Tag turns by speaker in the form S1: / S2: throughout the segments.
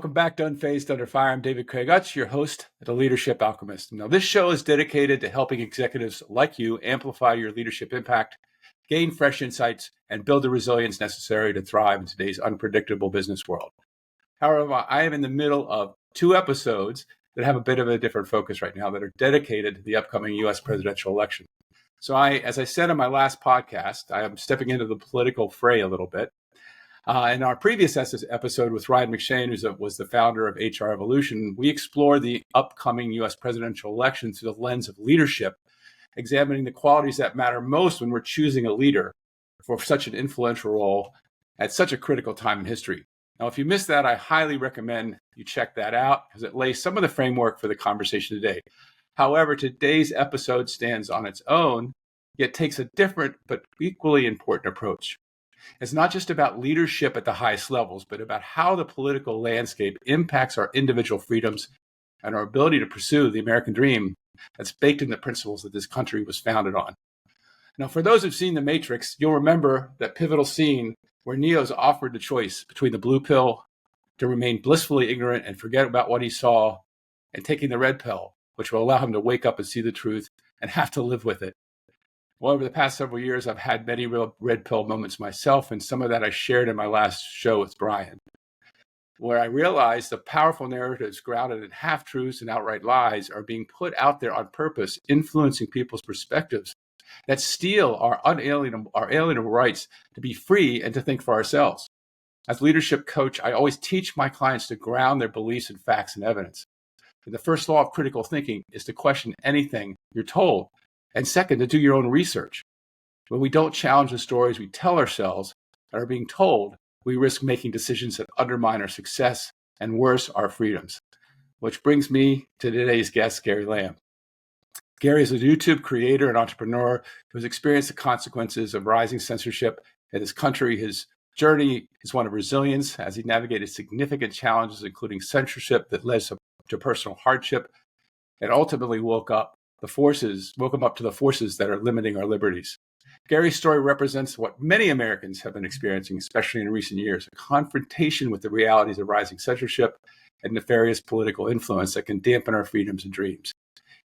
S1: Welcome back to Unfazed Under Fire. I'm David Craig Utz, your host at The Leadership Alchemist. Now, this show is dedicated to helping executives like you amplify your leadership impact, gain fresh insights, and build the resilience necessary to thrive in today's unpredictable business world. However, I am in the middle of 2 episodes that have a bit of a different focus right now that are dedicated to the upcoming U.S. presidential election. So as I said in my last podcast, I am stepping into the political fray a little bit. In our previous episode with Ryan McShane, who was the founder of HR Evolution, we explored the upcoming U.S. presidential election through the lens of leadership, examining the qualities that matter most when we're choosing a leader for such an influential role at such a critical time in history. Now, if you missed that, I highly recommend you check that out because it lays some of the framework for the conversation today. However, today's episode stands on its own, yet takes a different but equally important approach. It's not just about leadership at the highest levels, but about how the political landscape impacts our individual freedoms and our ability to pursue the American dream that's baked in the principles that this country was founded on. Now, for those who've seen The Matrix, you'll remember that pivotal scene where Neo's offered the choice between the blue pill to remain blissfully ignorant and forget about what he saw, and taking the red pill, which will allow him to wake up and see the truth and have to live with it. Well, over the past several years, I've had many real red pill moments myself, and some of that I shared in my last show with Brian, where I realized the powerful narratives grounded in half-truths and outright lies are being put out there on purpose, influencing people's perspectives that steal our unalienable rights to be free and to think for ourselves. As a leadership coach, I always teach my clients to ground their beliefs in facts and evidence. And the first law of critical thinking is to question anything you're told. And second, to do your own research. When we don't challenge the stories we tell ourselves and are being told, we risk making decisions that undermine our success and worse, our freedoms. Which brings me to today's guest, Gary Lamb. Gary is a YouTube creator and entrepreneur who has experienced the consequences of rising censorship in his country. His journey is one of resilience as he navigated significant challenges, including censorship that led to personal hardship, and ultimately woke him up to the forces that are limiting our liberties. Gary's story represents what many Americans have been experiencing, especially in recent years, a confrontation with the realities of rising censorship and nefarious political influence that can dampen our freedoms and dreams.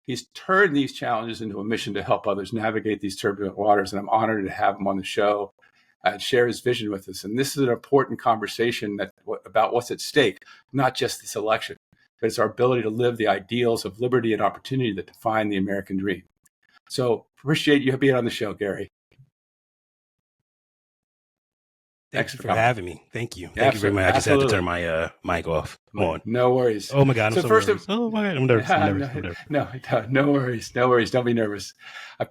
S1: He's turned these challenges into a mission to help others navigate these turbulent waters, and I'm honored to have him on the show and share his vision with us. And this is an important conversation about what's at stake, not just this election, but it's our ability to live the ideals of liberty and opportunity that define the American dream. So appreciate you being on the show, Gary.
S2: Thanks for having me. Thank you. Thank you very much. I just had to turn my mic off. Come on.
S1: No worries.
S2: Oh my God, I'm so nervous. Oh my God, I'm nervous.
S1: No worries. Don't be nervous.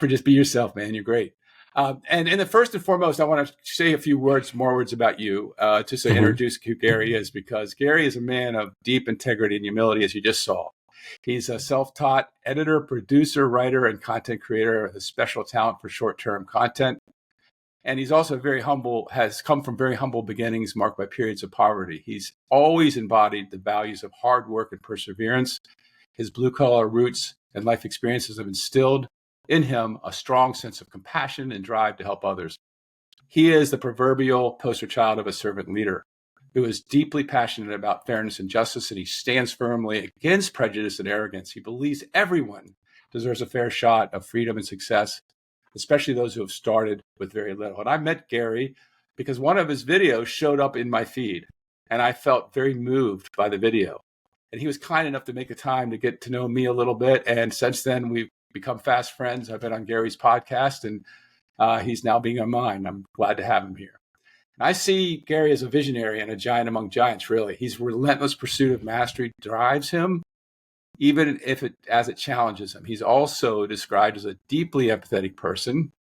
S1: Just be yourself, man. You're great. And first and foremost, I want to say a few more words about you, just to introduce who Gary is, because Gary is a man of deep integrity and humility, as you just saw. He's a self-taught editor, producer, writer, and content creator with a special talent for short-term content. And he's also has come from very humble beginnings marked by periods of poverty. He's always embodied the values of hard work and perseverance. His blue-collar roots and life experiences have instilled in him a strong sense of compassion and drive to help others. He is the proverbial poster child of a servant leader who is deeply passionate about fairness and justice, and he stands firmly against prejudice and arrogance. He believes everyone deserves a fair shot of freedom and success, especially those who have started with very little. And I met Gary because one of his videos showed up in my feed, and I felt very moved by the video. And he was kind enough to make the time to get to know me a little bit, and since then we've become fast friends. I've been on Gary's podcast, and he's now being on mine. I'm glad to have him here. And I see Gary as a visionary and a giant among giants, really. His relentless pursuit of mastery drives him, even as it challenges him. He's also described as a deeply empathetic person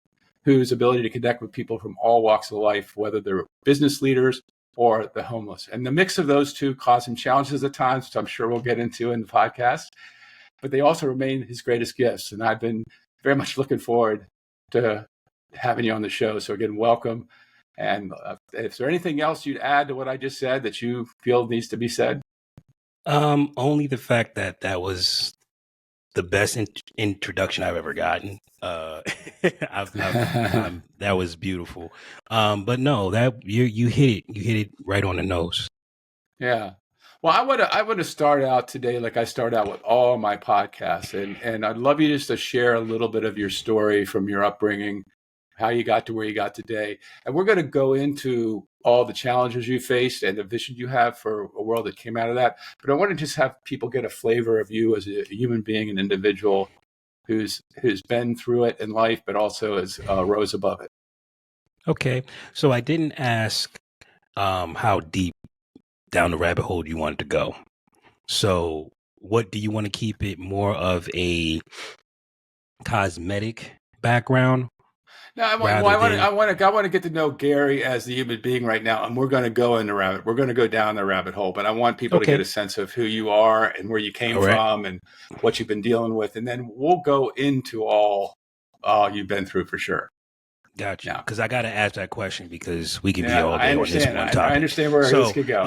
S1: whose ability to connect with people from all walks of life, whether they're business leaders or the homeless. And the mix of those two cause him challenges at times, which I'm sure we'll get into in the podcast. But they also remain his greatest gifts. And I've been very much looking forward to having you on the show. So again, welcome. And is there anything else you'd add to what I just said that you feel needs to be said?
S2: Only the fact that was the best introduction I've ever gotten. That was beautiful. But no, that you hit it right on the nose.
S1: Yeah. Well, I want to start out today like I start out with all my podcasts, and I'd love you just to share a little bit of your story from your upbringing, how you got to where you got today, and we're going to go into all the challenges you faced and the vision you have for a world that came out of that. But I want to just have people get a flavor of you as a human being, an individual who's been through it in life, but also has rose above it.
S2: Okay, so I didn't ask how deep down the rabbit hole you wanted to go. So, what do you want to keep it more of a cosmetic background
S1: No,
S2: rather than
S1: I want to get to know Gary as the human being right now, and we're going to go in the rabbit. We're going to go down the rabbit hole, but I want people to get
S2: okay?
S1: a sense of who you are and where you came
S2: All right,
S1: from and what you've been dealing with, and then we'll go into all you've been through for sure.
S2: got you.
S1: Yeah,
S2: Because I got to ask that question because we can be
S1: yeah,
S2: all
S1: I
S2: day on this
S1: understand.
S2: one
S1: I
S2: topic.
S1: understand where this
S2: So,
S1: could go.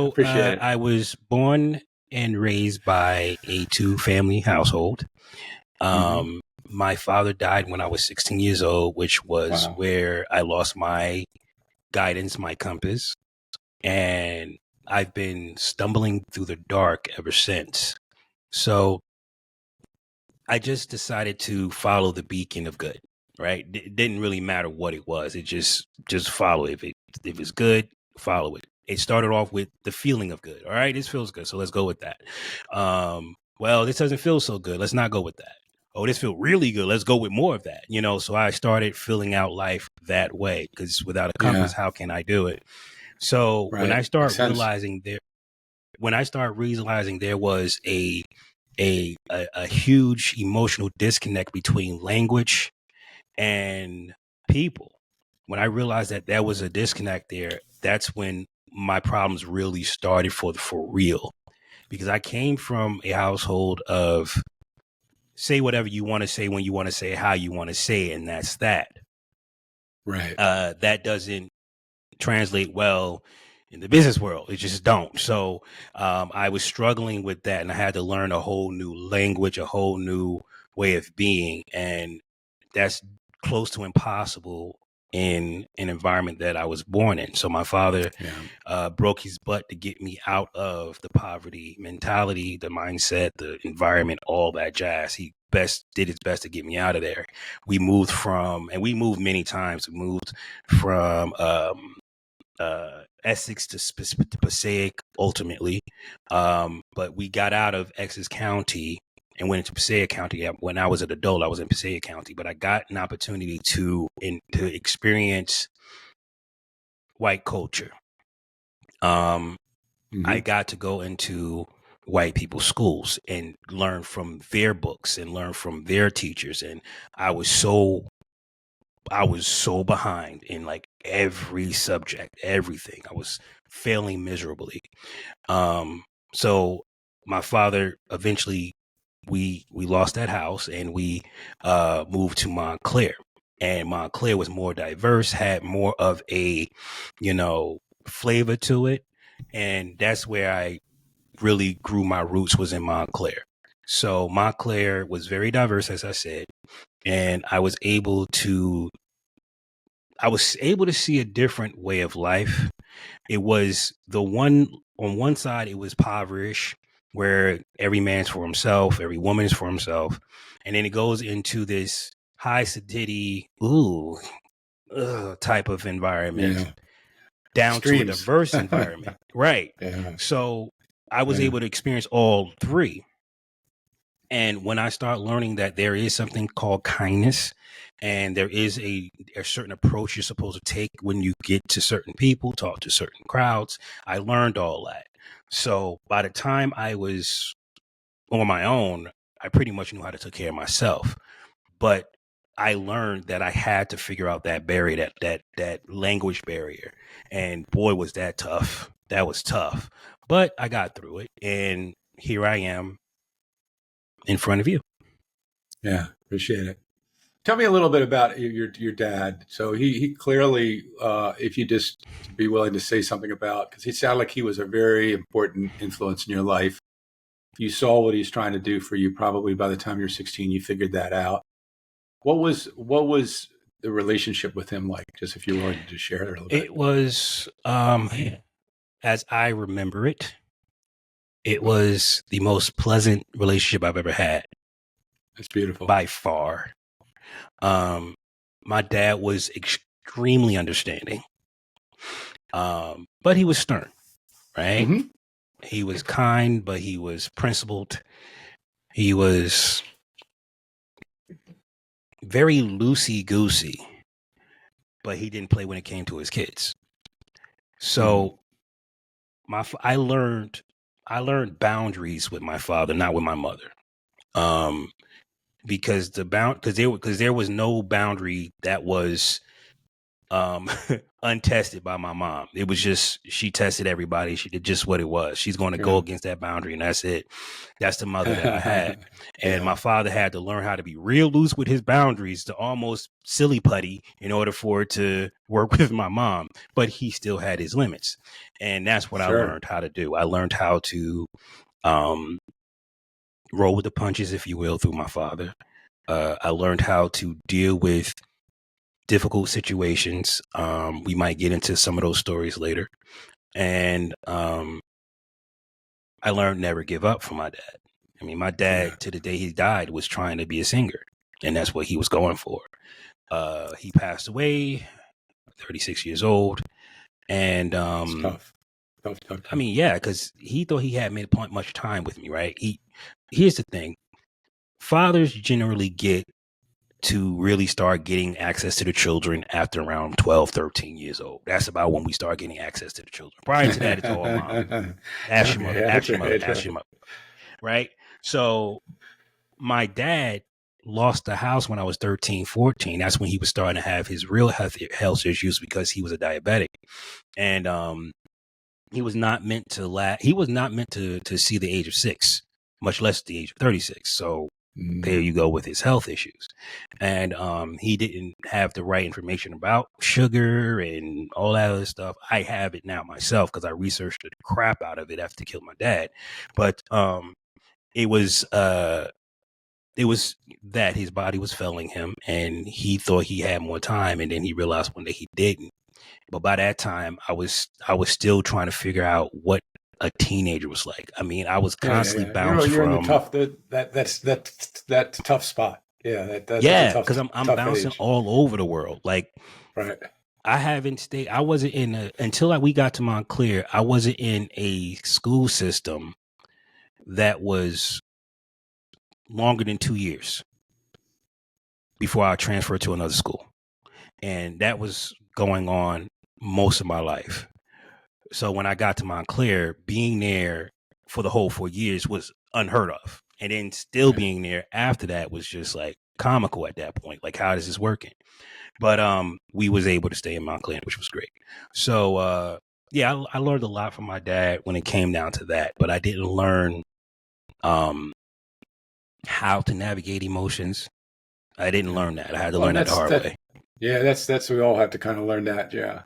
S1: Appreciate it.
S2: I was born and raised by a two-family household.
S1: Mm-hmm.
S2: My father died when I was 16 years old, which was
S1: Wow.
S2: where I lost my guidance, my compass, and I've been stumbling through the dark ever since. So I just decided to follow the beacon of good, right? It didn't really matter what it was. It just follow it. If it's good, follow it. It started off with the feeling of good. All right, this feels good, so let's go with that. Well, this doesn't feel so good. Let's not go with that. Oh, this feels really good. Let's go with more of that. So I started filling out life that way because without a
S1: Yeah,
S2: compass, how can I do it? So
S1: right. Makes sense.
S2: when I start realizing there was a huge emotional disconnect between language and people. When I realized that there was a disconnect there, that's when my problems really started for real. Because I came from a household of say whatever you want to say when you want to say it, how you want to say it, and that's that.
S1: Right.
S2: That doesn't translate well in the business world. It just don't. So I was struggling with that, and I had to learn a whole new language, a whole new way of being, and that's close to impossible in an environment that I was born in. So my father
S1: Yeah.
S2: broke his butt to get me out of the poverty mentality, the mindset, the environment, all that jazz. He did his best to get me out of there. We moved many times. We moved from Essex to Passaic ultimately. But we got out of Essex County and went into Passaic County. When I was an adult, I was in Passaic County, but I got an opportunity to experience white culture. I got to go into white people's schools and learn from their books and learn from their teachers. And I was so behind in like every subject, everything. I was failing miserably. So my father eventually we lost that house and we moved to Montclair. And Montclair was more diverse, had more of a, flavor to it. And that's where I really grew my roots, was in Montclair. So Montclair was very diverse, as I said, and I was able to see a different way of life. It was on one side, it was impoverished, where every man's for himself, every woman's for himself. And then it goes into this high sedity, type of environment,
S1: Yeah.
S2: down to a
S1: Extremes.
S2: diverse environment. Right.
S1: Yeah.
S2: So I was
S1: Yeah.
S2: able to experience all three. And when I start learning that there is something called kindness, and there is a certain approach you're supposed to take when you get to certain people, talk to certain crowds, I learned all that. So by the time I was on my own, I pretty much knew how to take care of myself. But I learned that I had to figure out that barrier, that language barrier. And boy, was that tough. That was tough. But I got through it. And here I am in front of you.
S1: Yeah. Appreciate it. Tell me a little bit about your dad. So he clearly, if you just be willing to say something about, because he sounded like he was a very important influence in your life. You saw what he's trying to do for you. Probably by the time you're 16, you figured that out. What was the relationship with him like? Just if you're willing to just share it a little bit.
S2: It was, as I remember it, it was the most pleasant relationship I've ever had.
S1: That's beautiful.
S2: By far. My dad was extremely understanding. But he was stern, right?
S1: Mm-hmm.
S2: He was kind, but he was principled. He was very loosey-goosey, but he didn't play when it came to his kids. So I learned boundaries with my father, not with my mother. Because there was no boundary that was untested by my mom. It was just, she tested everybody. She did just what it was. She's going to go against that boundary, and that's it. That's the mother that I had. And my father had to learn how to be real loose with his boundaries to almost silly putty in order for it to work with my mom. But he still had his limits. And that's what I learned how to do. I learned how to roll with the punches, if you will, through my father. I learned how to deal with difficult situations. We might get into some of those stories later. And I learned never give up from my dad. I mean, my dad, to the day he died, was trying to be a singer, and that's what he was going for. He passed away, 36 years old. And
S1: tough.
S2: I mean, yeah, because he thought he had made much time with me, right? Here's the thing. Fathers generally get to really start getting access to the children after around 12, 13 years old. That's about when we start getting access to the children. Prior to that, it's all mom. Ask your mother. Right? So my dad lost the house when I was 13, 14. That's when he was starting to have his real health issues because he was a diabetic. And he was not meant to he was not meant to see the age of 6, much less the age of 36. So there you go with his health issues. And he didn't have the right information about sugar and all that other stuff. I have it now myself because I researched the crap out of it after he killed my dad. But it was that his body was failing him, and he thought he had more time, and then he realized one day he didn't. But by that time, I was still trying to figure out what a teenager was like. I mean, I was constantly bouncing
S1: you're
S2: from
S1: in the tough that tough spot. Yeah,
S2: because I'm bouncing all over the world. Like,
S1: right.
S2: I haven't stayed. I wasn't until we got to Montclair. I wasn't in a school system that was longer than 2 years before I transferred to another school, and that was going on most of my life. So when I got to Montclair, being there for the whole 4 years was unheard of. And then still being there after that was just like comical at that point. Like, how is this working? But we was able to stay in Montclair, which was great. So I learned a lot from my dad when it came down to that. But I didn't learn how to navigate emotions. I didn't learn that. I had to learn that the hard way.
S1: Yeah, that's we all have to kind of learn that. Yeah.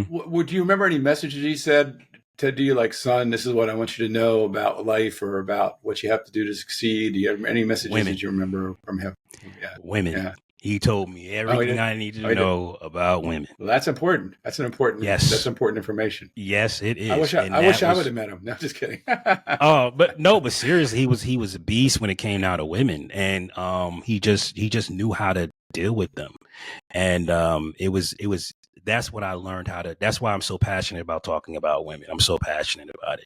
S1: Would you remember any messages he said to you, like, son, this is what I want you to know about life or about what you have to do to succeed? Do you have any messages that you remember from him? Yeah.
S2: Women. Yeah. He told me everything I needed to know about women.
S1: Well, that's important. That's that's important information.
S2: Yes, it is.
S1: I wish I would have met him. No, just kidding.
S2: But seriously, he was a beast when it came down to women, and he just knew how to deal with them, and it was that's what I learned how to. That's why I'm so passionate about talking about women. I'm so passionate about it.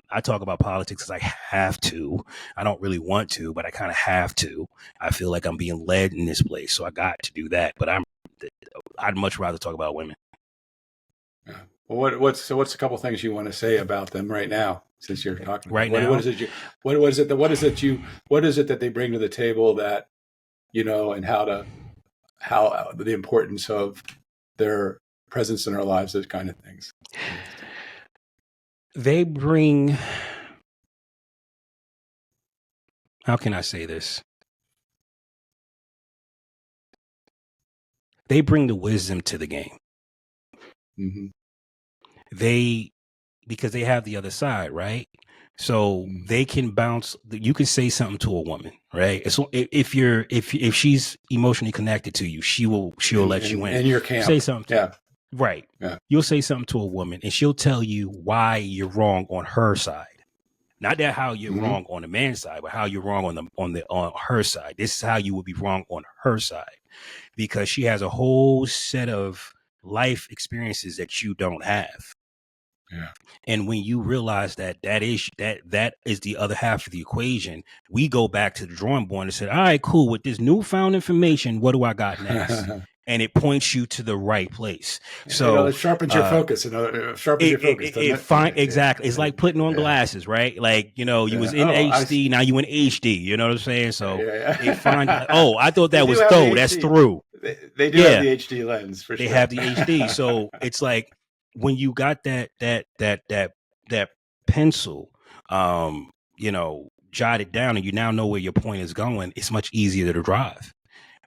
S2: I talk about politics because I have to. I don't really want to, but I kind of have to. I feel like I'm being led in this place, so I got to do that. But I'd much rather talk about women.
S1: Well, what's a couple things you want to say about them right now, since you're talking
S2: right now?
S1: What is it that they bring to the table that, and how the importance of their presence in our lives, those kind of things.
S2: They bring, how can I say this? They bring the wisdom to the game.
S1: Mm-hmm.
S2: Because they have the other side, right? So they can bounce. You can say something to a woman, right? So if she's emotionally connected to you, she'll let you in.
S1: In your camp.
S2: Say something.
S1: Yeah.
S2: Right.
S1: Yeah.
S2: You'll say something to a woman and she'll tell you why you're wrong on her side. Not that how you're wrong on the man's side, but how you're wrong on her side. This is how you would be wrong on her side, because she has a whole set of life experiences that you don't have.
S1: Yeah.
S2: And when you realize that that is the other half of the equation, we go back to the drawing board and say, all right, cool. With this newfound information, what do I got next? And it points you to the right place. So
S1: it sharpens your focus. Sharpens your focus, doesn't it?
S2: Exactly. It's like putting on glasses, right? Like, you was in HD, now you in HD. You know what I'm saying? So it finds, I thought that was through. That's through.
S1: They do have the HD lens for sure.
S2: They have the HD. So it's like when you got that pencil, jotted down, and you now know where your point is going, it's much easier to drive.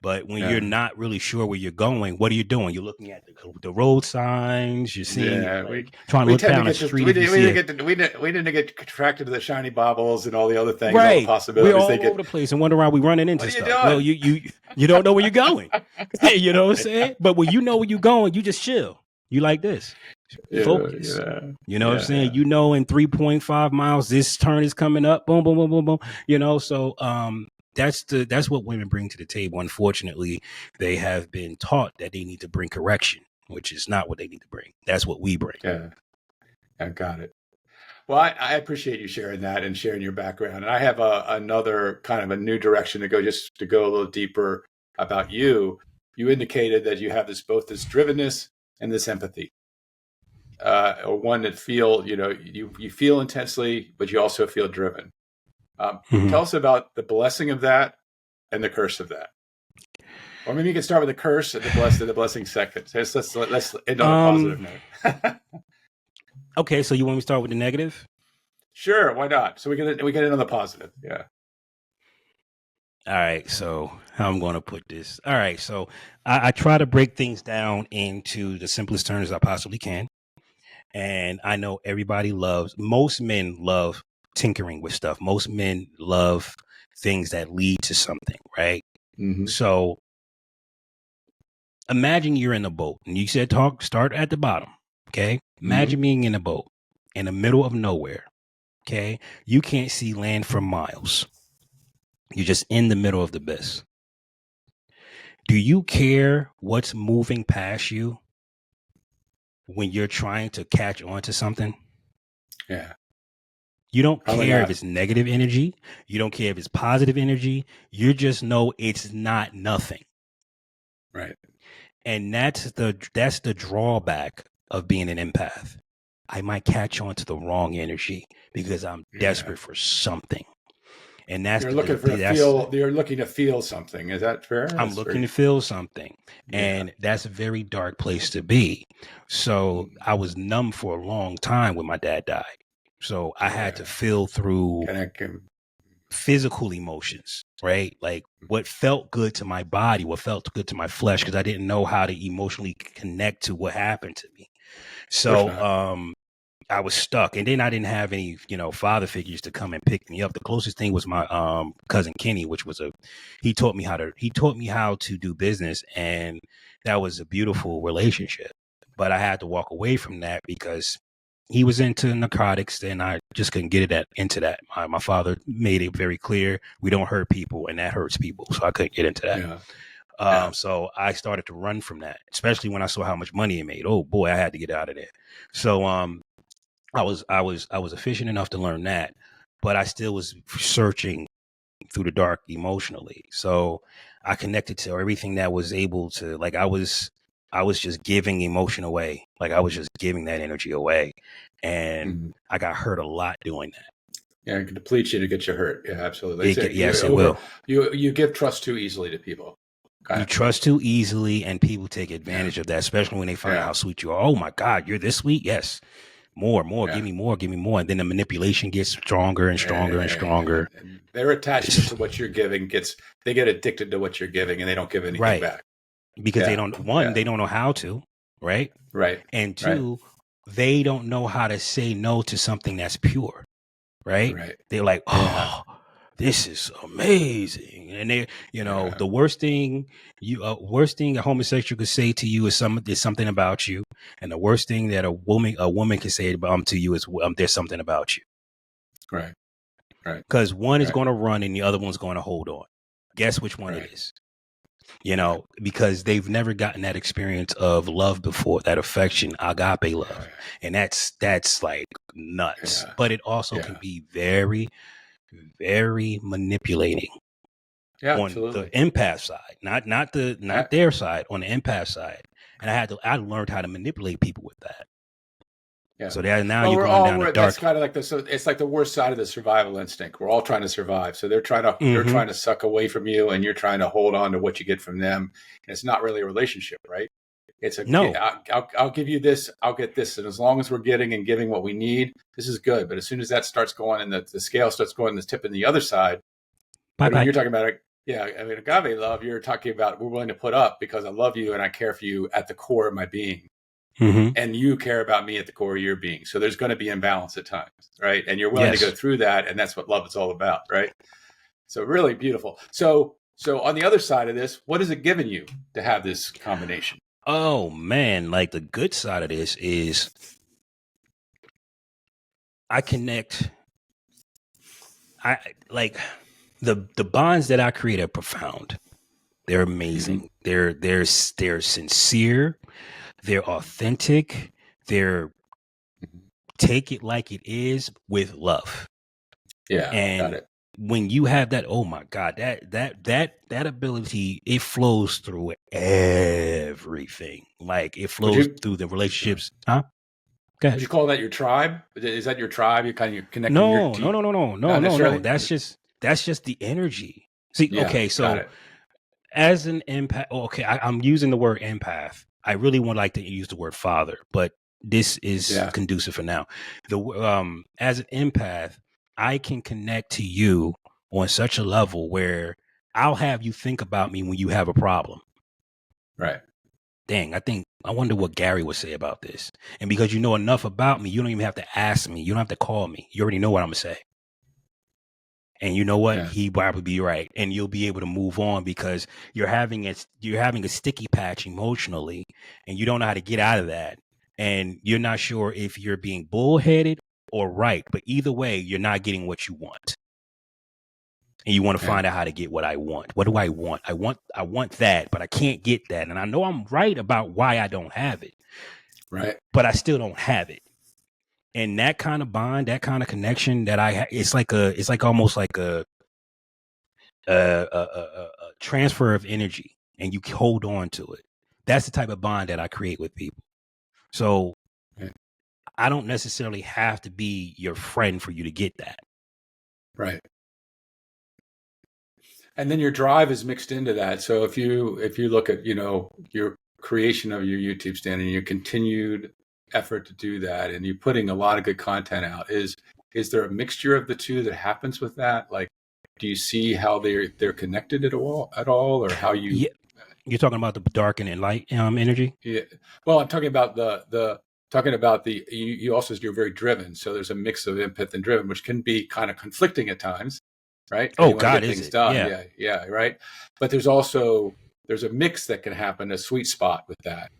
S2: But when you're not really sure where you're going, what are you doing? You're looking at the road signs. You're seeing, trying to look down the street.
S1: We didn't get attracted to the shiny baubles and all the other things, all the possibilities.
S2: We're all over the place and wonder why we're running into stuff. Well, you don't know where you're going. You know what I'm saying? But when you know where you're going, you just chill. You like this. Focus. You know what I'm saying? You know, in 3.5 miles, this turn is coming up. Boom, boom, boom, boom, boom. So that's what women bring to the table. Unfortunately, they have been taught that they need to bring correction, which is not what they need to bring. That's what we bring.
S1: Yeah, I got it. Well, I appreciate you sharing that and sharing your background. And I have another kind of a new direction to go, just to go a little deeper about you. You indicated that you have both this drivenness and this empathy, or one that you feel intensely, but you also feel driven. Tell us about the blessing of that and the curse of that. Or maybe you can start with the curse and the blessing second. So let's end on a positive note.
S2: Okay, so you want me to start with the negative?
S1: Sure, why not? So we can end on the positive. Yeah.
S2: All right, so how I'm going to put this. All right, so I try to break things down into the simplest terms I possibly can. And I know most men love tinkering with stuff. Most men love things that lead to something, right? Mm-hmm. So imagine you're in a boat, and you said start at the bottom, okay? Imagine being in a boat in the middle of nowhere, okay? You can't see land for miles. You're just in the middle of the abyss. Do you care what's moving past you when you're trying to catch on to something?
S1: Yeah.
S2: You don't care if it's negative energy. You don't care if it's positive energy. You just know it's not nothing.
S1: Right.
S2: And that's the drawback of being an empath. I might catch on to the wrong energy because I'm desperate for something. And that's
S1: you're looking to feel something. Is that fair?
S2: I'm looking to feel something. And that's a very dark place to be. So I was numb for a long time when my dad died. So I had to feel through physical emotions, right? Like what felt good to my body, what felt good to my flesh, because I didn't know how to emotionally connect to what happened to me. So I was stuck. And then I didn't have any, father figures to come and pick me up. The closest thing was my cousin Kenny, which was he taught me how to do business. And that was a beautiful relationship. But I had to walk away from that because he was into narcotics, and I just couldn't get into that. My father made it very clear, we don't hurt people, and that hurts people. So I couldn't get into that. So I started to run from that, especially when I saw how much money it made. Oh boy, I had to get out of there. So I was efficient enough to learn that, but I still was searching through the dark emotionally. So I connected to everything that was able to, like, I was just giving emotion away. Like I was just giving that energy away. And I got hurt a lot doing that.
S1: Yeah, it can deplete you to get you hurt. Yeah, absolutely.
S2: It will.
S1: You give trust too easily to people.
S2: You trust too easily, and people take advantage of that, especially when they find out how sweet you are. Oh my God, you're this sweet? Yes. More, give me more. And then the manipulation gets stronger and stronger and stronger.
S1: And their attachment to what you're giving they get addicted to what you're giving, and they don't give anything back.
S2: Because they don't know how to, right?
S1: Right.
S2: And two, they don't know how to say no to something that's pure, right? They're like, this is amazing. And they, the worst thing a homosexual could say to you is something about you. And the worst thing that a woman can say to you is there's something about you.
S1: Right.
S2: Because one is going to run and the other one's going to hold on. Guess which one it is? Because they've never gotten that experience of love before, that affection, agape love. And that's like nuts. But it also can be very, very manipulating. On
S1: absolutely.
S2: the empath side, not their side, on the empath side. And I learned how to manipulate people with that.
S1: Yeah.
S2: So you're going down the dark.
S1: That's kind of like it's like the worst side of the survival instinct. We're all trying to survive. So they're trying to suck away from you, and you're trying to hold on to what you get from them. And it's not really a relationship, right? It's
S2: no.
S1: I'll give you this, I'll get this, and as long as we're getting and giving what we need, this is good. But as soon as that starts going and the scale starts going, the tip in the other side, you're talking about agave love. You're talking about we're willing to put up because I love you and I care for you at the core of my being. And you care about me at the core of your being. So there's going to be imbalance at times, right? And you're willing to go through that. And that's what love is all about, right? So really beautiful. So on the other side of this, what has it given you to have this combination?
S2: Oh, man. Like the good side of this is I connect. I like the bonds that I create are profound. They're amazing. They're sincere. They're authentic. They're take it like it is with love.
S1: Yeah.
S2: And
S1: got it.
S2: When you have that, oh my God, that ability, it flows through everything. Like it flows through the relationships. Huh? Go ahead.
S1: Would you call that your tribe? Is that your tribe? You're kind of connecting
S2: No.
S1: your team?
S2: No. That's just the energy. See, okay, so as an empath, I'm using the word empath. I really would like to use the word father, but this is conducive for now. As an empath, I can connect to you on such a level where I'll have you think about me when you have a problem.
S1: Right.
S2: Dang, I wonder what Gary would say about this. And because you know enough about me, you don't even have to ask me. You don't have to call me. You already know what I'm going to say. And you know what? He probably be right. And you'll be able to move on because you're having a sticky patch emotionally and you don't know how to get out of that. And you're not sure if you're being bullheaded or right. But either way, you're not getting what you want. And you want to find out how to get what I want. What do I want? I want that, but I can't get that. And I know I'm right about why I don't have it.
S1: Right.
S2: But I still don't have it. And that kind of bond, that kind of connection that I have, it's like almost like a transfer of energy, and you hold on to it. That's the type of bond that I create with people. So I don't necessarily have to be your friend for you to get that.
S1: Right. And then your drive is mixed into that. So if you look at, your creation of your YouTube stand and your continued effort to do that, and you're putting a lot of good content out, is there a mixture of the two that happens with that? Like, do you see how they're connected at all, or how you?
S2: Yeah. You're talking about the dark and light energy.
S1: Yeah. Well, I'm talking about you also, you're very driven. So there's a mix of empath and driven, which can be kind of conflicting at times. Right.
S2: Oh God, is it?
S1: Done. Yeah. Right. But there's a mix that can happen, a sweet spot with that,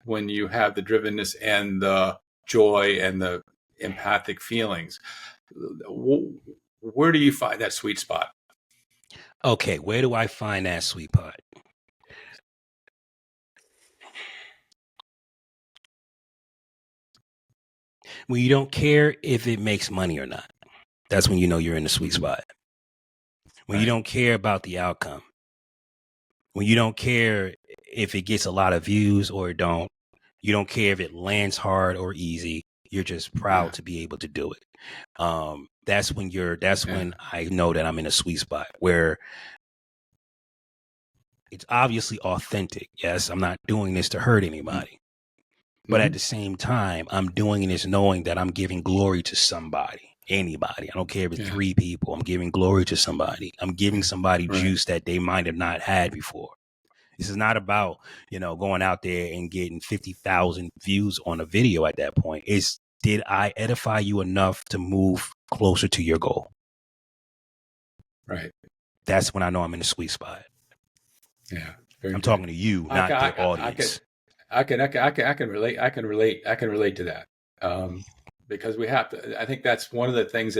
S1: when you have the drivenness and the joy and the empathic feelings. Where do you find that sweet spot?
S2: Okay, where do I find that sweet spot? When you don't care if it makes money or not. That's when you know you're in the sweet spot. When you don't care about the outcome. When you don't care if it gets a lot of views or it don't. You don't care if it lands hard or easy. You're just proud to be able to do it. That's when I know that I'm in a sweet spot where it's obviously authentic. Yes, I'm not doing this to hurt anybody. But at the same time, I'm doing this knowing that I'm giving glory to somebody. Anybody. I don't care if it's 3 people. I'm giving glory to somebody. I'm giving somebody juice that they might have not had before. This is not about, going out there and getting 50,000 views on a video at that point. It's, did I edify you enough to move closer to your goal?
S1: Right.
S2: That's when I know I'm in the sweet spot.
S1: Yeah. Very
S2: I'm
S1: good.
S2: talking to you, not the audience.
S1: I can relate. I can relate to that. Because we have to, I think that's one of the things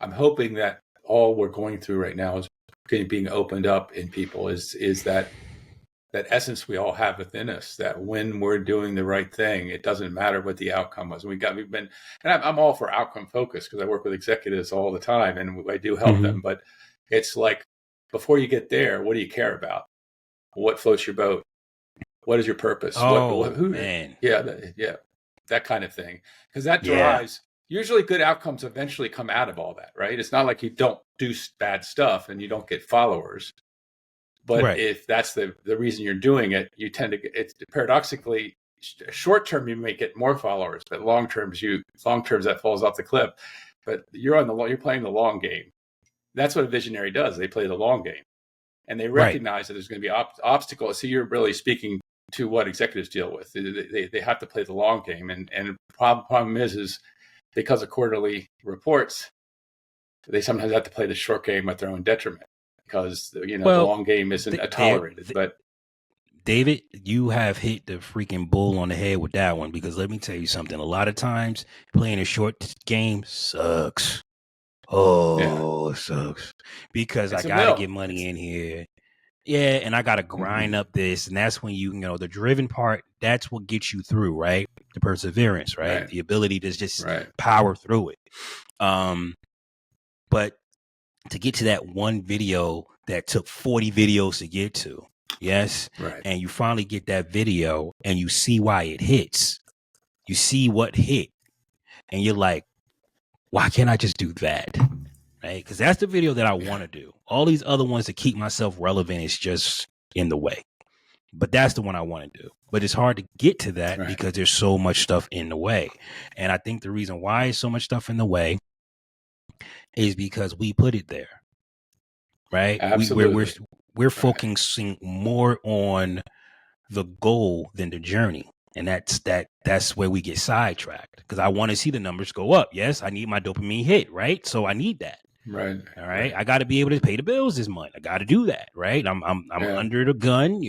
S1: I'm hoping that all we're going through right now is being opened up in people is that essence we all have within us, that when we're doing the right thing, it doesn't matter what the outcome was. And I'm all for outcome focus because I work with executives all the time and I do help them, but it's like, before you get there, what do you care about? What floats your boat? What is your purpose?
S2: Man.
S1: Yeah, that kind of thing. Because that drives, usually good outcomes eventually come out of all that, right? It's not like you don't do bad stuff and you don't get followers. But if that's the reason you're doing it, you tend to get, it's paradoxically, short term you may get more followers, but long terms that falls off the cliff. But you're playing the long game. That's what a visionary does. They play the long game, and they recognize that there's going to be obstacles. So you're really speaking to what executives deal with. They have to play the long game, and the problem is because of quarterly reports, they sometimes have to play the short game at their own detriment. Because the long game isn't tolerated. But
S2: David, you have hit the freaking bull on the head with that one. Because let me tell you something. A lot of times playing a short game sucks. It sucks because I gotta get money in here. Yeah, and I gotta grind up this, and that's when the driven part. That's what gets you through, right? The perseverance, right? The ability to just power through it. But to get to that one video that took 40 videos to get to, and you finally get that video and you see why it hits. You see what hit, and you're like, why can't I just do that? Right? Because that's the video that I want to do. All these other ones to keep myself relevant is just in the way. But that's the one I want to do. But it's hard to get to that because there's so much stuff in the way. And I think the reason why there's so much stuff in the way is because we put it there, right?
S1: Absolutely.
S2: We're focusing more on the goal than the journey, and that's where we get sidetracked. Because I want to see the numbers go up. Yes, I need my dopamine hit, right? So I need that.
S1: Right.
S2: All right. I got to be able to pay the bills this month. I got to do that. Right. I'm under the gun.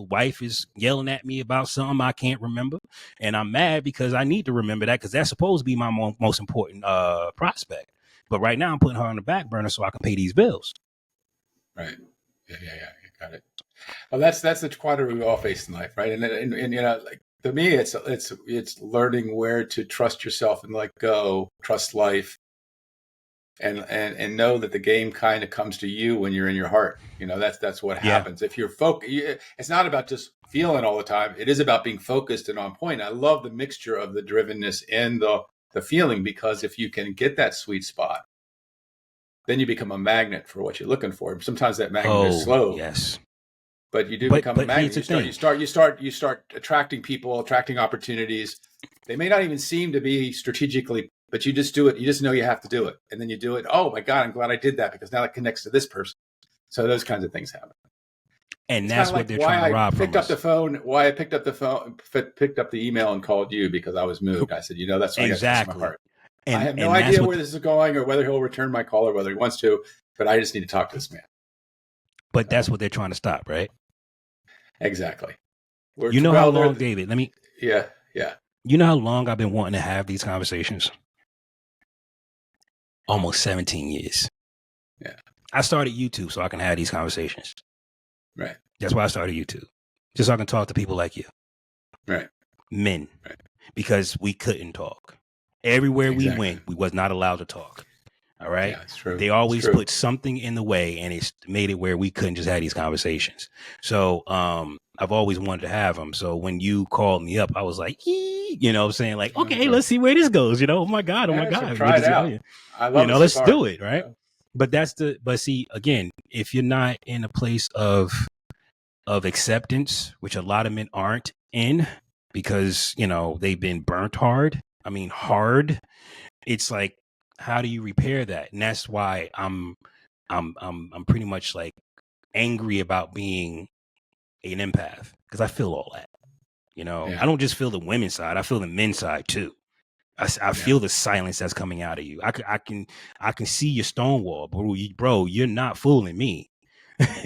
S2: Wife is yelling at me about something I can't remember, and I'm mad because I need to remember that because that's supposed to be my most important prospect. But right now I'm putting her on the back burner so I can pay these bills.
S1: Right. Yeah. Got it. Well, that's the quandary we all face in life, right? And like to me, it's learning where to trust yourself and let go, trust life. And know that the game kind of comes to you when you're in your heart. That's what happens. If you're focused, it's not about just feeling all the time. It is about being focused and on point. I love the mixture of the drivenness and the feeling, because if you can get that sweet spot, then you become a magnet for what you're looking for. Sometimes that magnet is slow.
S2: Yes.
S1: But you do become a magnet. You start attracting people, attracting opportunities. They may not even seem to be strategically, but you just do it. You just know you have to do it. And then you do it. Oh my God, I'm glad I did that because now it connects to this person. So those kinds of things happen.
S2: And that's what they're trying to rob from us.
S1: Why I picked up the email and called you, because I was moved. I said, that's what exactly. I got to my heart. And I have no idea where this is going or whether he'll return my call or whether he wants to, but I just need to talk to this man.
S2: But that's what they're trying to stop, right?
S1: Exactly.
S2: How long, David?
S1: Yeah.
S2: You know how long I've been wanting to have these conversations? Almost 17 years.
S1: Yeah.
S2: I started YouTube so I can have these conversations.
S1: Right.
S2: That's why I started YouTube. Just so I can talk to people like you.
S1: Right.
S2: Men. Right. Because we couldn't talk. Everywhere we went, we was not allowed to talk. All right.
S1: Yeah, it's true.
S2: They always put something in the way, and it's made it where we couldn't just have these conversations. So I've always wanted to have them. So when you called me up, I was like, what I'm saying? Like, okay, let's see where this goes. Oh my God.
S1: Try it out. I love
S2: let's do it. Right. Yeah. But see, again, if you're not in a place of acceptance, which a lot of men aren't in because, they've been burnt hard. I mean, hard. It's like, how do you repair that? And that's why I'm pretty much like angry about being an empath, because I feel all that. I don't just feel the women's side, I feel the men's side too. I feel the silence that's coming out of you. I can see your stonewall, bro. You're not fooling me.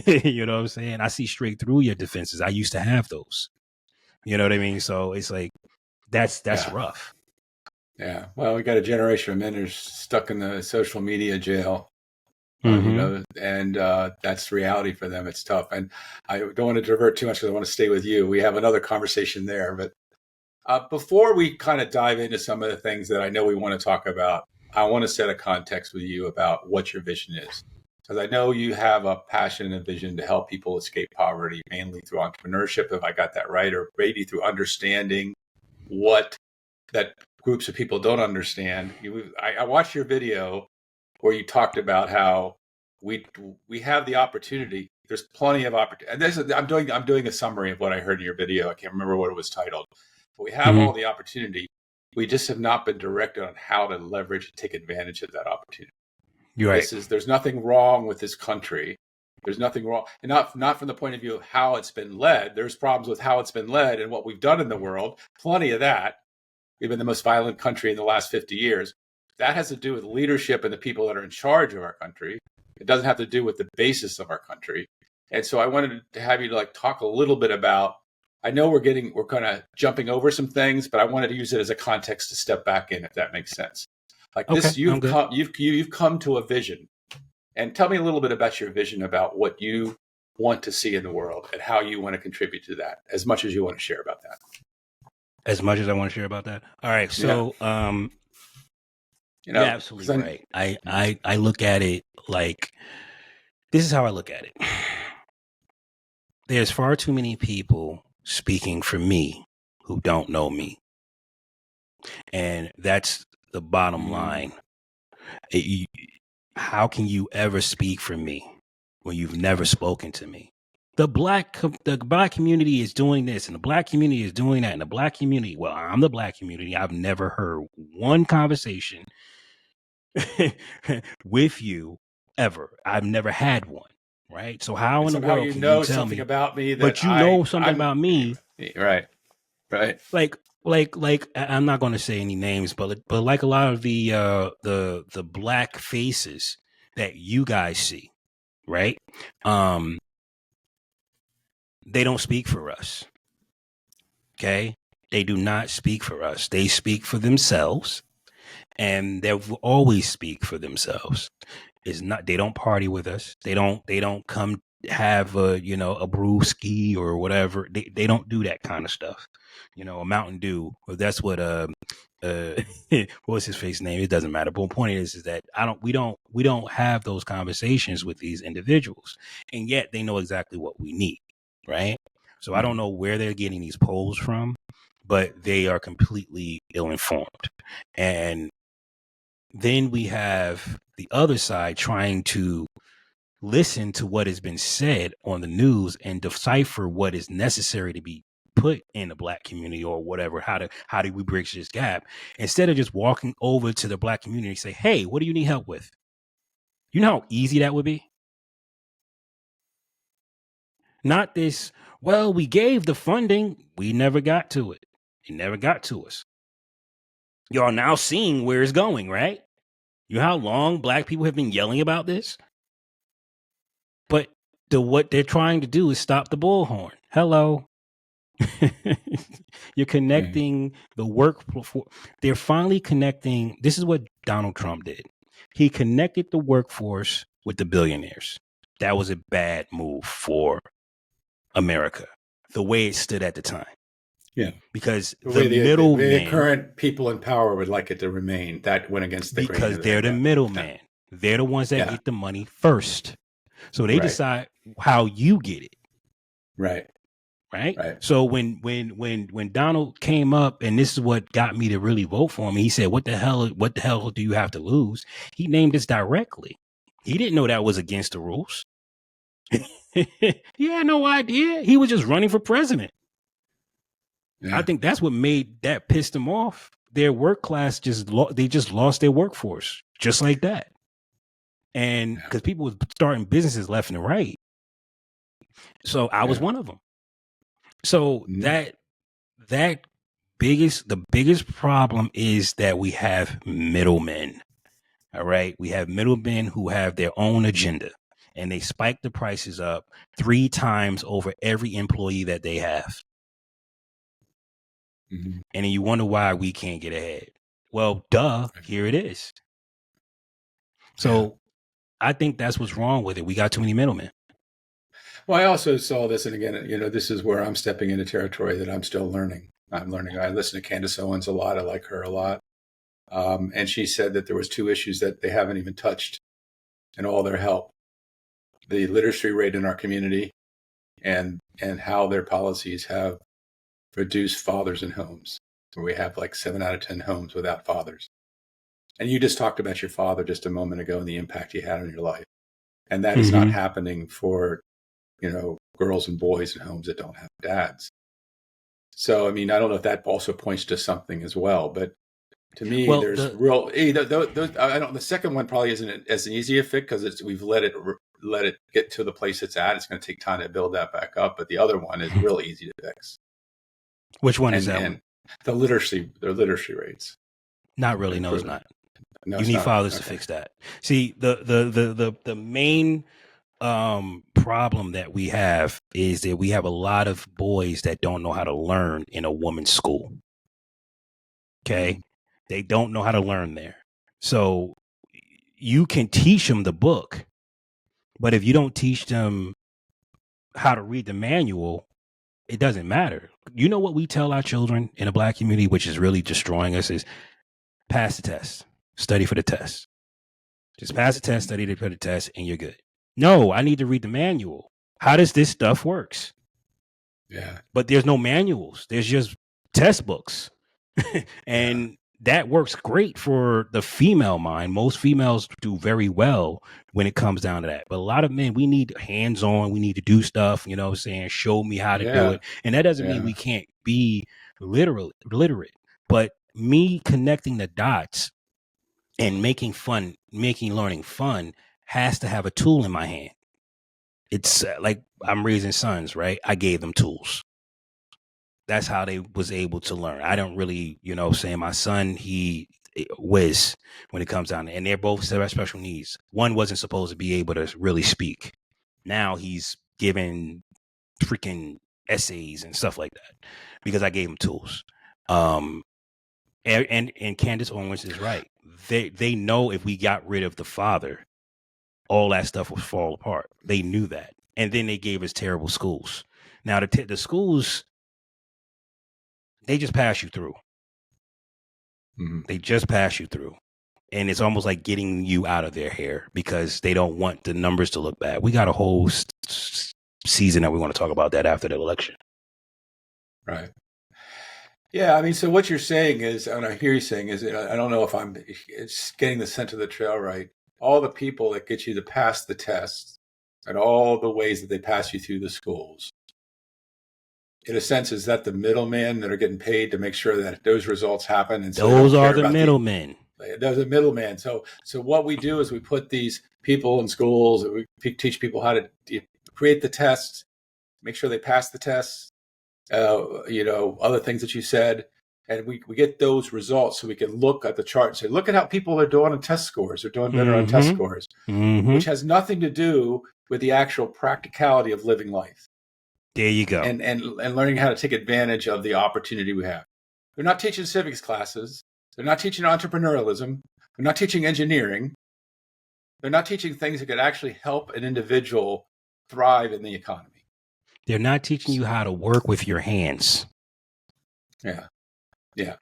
S2: You know what I'm saying? I see straight through your defenses. I used to have those. You know what I mean? So it's like that's
S1: Yeah.
S2: rough.
S1: Yeah. Well, we got a generation of men who are stuck in the social media jail.
S2: Mm-hmm.
S1: And that's reality for them. It's tough. And I don't want to divert too much because I want to stay with you. We have another conversation there. But before we kind of dive into some of the things that I know we want to talk about, I want to set a context with you about what your vision is. Because I know you have a passion and a vision to help people escape poverty, mainly through entrepreneurship, if I got that right, or maybe through understanding what that groups of people don't understand. I watched your video where you talked about how we have the opportunity. There's plenty of opportunity. I'm doing a summary of what I heard in your video. I can't remember what it was titled. But we have all
S2: Mm-hmm.
S1: the opportunity. We just have not been directed on how to leverage and take advantage of that opportunity.
S2: You're right.
S1: There's nothing wrong with this country. There's nothing wrong, and not from the point of view of how it's been led. There's problems with how it's been led and what we've done in the world. Plenty of that. We've been the most violent country in the last 50 years. That has to do with leadership and the people that are in charge of our country. It doesn't have to do with the basis of our country. And so I wanted to have you to talk a little bit about, I know we're kind of jumping over some things, but I wanted to use it as a context to step back in, if that makes sense.
S2: Okay, I'm good.
S1: You've come to a vision, and tell me a little bit about your vision about what you want to see in the world and how you want to contribute to that, as much as you want to share about that.
S2: As much as I want to share about that. All right. So you're absolutely right. I look at it like this is how I look at it. There's far too many people speaking for me who don't know me. And that's the bottom line. How can you ever speak for me when you've never spoken to me? The black community is doing this, and the black community is doing that, and the black community. Well, I'm the black community. I've never heard one conversation with you ever. I've never had one. Right. So how in the world can you tell me
S1: about me that
S2: but you know something about me?
S1: Right.
S2: Like I'm not going to say any names, but like a lot of the black faces that you guys see, right? They don't speak for us. Okay? They do not speak for us. They speak for themselves, and they'll always speak for themselves. It's not, they don't party with us. They don't come have a brewski or whatever. They don't do that kind of stuff. A Mountain Dew. Well, that's what what's his face name? It doesn't matter. But the point is that we don't have those conversations with these individuals, and yet they know exactly what we need, right? So I don't know where they're getting these polls from, but they are completely ill-informed. And then we have the other side trying to listen to what has been said on the news and decipher what is necessary to be put in the black community or whatever. How do we bridge this gap instead of just walking over to the black community and say, hey, what do you need help with? You know how easy that would be? Not this, well, we gave the funding. We never got to it. It never got to us. Y'all now seeing where it's going, right? You know how long black people have been yelling about this? But what they're trying to do is stop the bullhorn. Hello. You're connecting the workforce. They're finally connecting. This is what Donald Trump did. He connected the workforce with the billionaires. That was a bad move for America, the way it stood at the time.
S1: Yeah.
S2: Because the middlemen,
S1: the current people in power would like it to remain. That went against the
S2: because they're the middlemen. Yeah. They're the ones that get the money first. So they decide how you get it. Right. So when Donald came up, and this is what got me to really vote for him, he said, what the hell do you have to lose? He named us directly. He didn't know that was against the rules. He had no idea. He was just running for president. Yeah. I think that's what pissed him off. Their work class they just lost their workforce just like that. And because people were starting businesses left and right. So I was one of them. So that biggest problem is that we have middlemen. All right. We have middlemen who have their own agenda and they spike the prices up 3 times over every employee that they have.
S1: Mm-hmm.
S2: And then you wonder why we can't get ahead. Well, duh, here it is. So I think that's what's wrong with it. We got too many middlemen.
S1: Well, I also saw this, and again, this is where I'm stepping into territory that I'm still learning. I'm learning. I listen to Candace Owens a lot. I like her a lot. And she said that there was 2 issues that they haven't even touched in all their help: the literacy rate in our community, and how their policies have reduced fathers in homes, where we have like 7 out of 10 homes without fathers. And you just talked about your father just a moment ago and the impact he had on your life, and that is not happening for girls and boys in homes that don't have dads. So, I mean, I don't know if that also points to something as well, but to me, there's the second one probably isn't as an easy a fit because we've let it get to the place it's at. It's going to take time to build that back up. But the other one is real easy to fix.
S2: Which one is that one?
S1: The literacy rates.
S2: Not really. No, it's not. No, you need fathers to fix that. See, the main problem that we have is that we have a lot of boys that don't know how to learn in a woman's school. Okay. They don't know how to learn there. So you can teach them the book, but if you don't teach them how to read the manual, it doesn't matter. You know what we tell our children in the Black community, which is really destroying us, is pass the test, study for the test. Just pass the test, study for the test, and you're good. No, I need to read the manual. How does this stuff works?
S1: Yeah.
S2: But there's no manuals. There's just test books. And that works great for the female mind. Most females do very well when it comes down to that. But a lot of men, we need hands-on. We need to do stuff, you know what I'm saying? Show me how to do it. And that doesn't mean we can't be literate. But me connecting the dots and making learning fun has to have a tool in my hand. It's like I'm raising sons, right? I gave them tools. That's how they was able to learn. I don't really, saying my son, he whiz when it comes down to, and they're both special needs. One wasn't supposed to be able to really speak. Now he's giving freaking essays and stuff like that because I gave him tools. And Candace Owens is right. They know if we got rid of the father, all that stuff would fall apart. They knew that. And then they gave us terrible schools. Now the schools, they just pass you through. Mm-hmm. They just pass you through. And it's almost like getting you out of their hair because they don't want the numbers to look bad. We got a whole season that we want to talk about that after the election.
S1: Right. Yeah, I mean, so what you're saying is, and I hear you saying is, I don't know if it's getting the scent of the trail right. All the people that get you to pass the test and all the ways that they pass you through the schools, in a sense, is that the middlemen that are getting paid to make sure that those results happen? And so
S2: those are the middlemen.
S1: Those are middlemen. So what we do is we put these people in schools, we teach people how to create the tests, make sure they pass the tests, other things that you said. And we get those results so we can look at the chart and say, look at how people are doing on test scores. They're doing better on test scores, which has nothing to do with the actual practicality of living life.
S2: There you go.
S1: And learning how to take advantage of the opportunity we have. They're not teaching civics classes. They're not teaching entrepreneurialism. They're not teaching engineering. They're not teaching things that could actually help an individual thrive in the economy.
S2: They're not teaching you how to work with your hands.
S1: Yeah.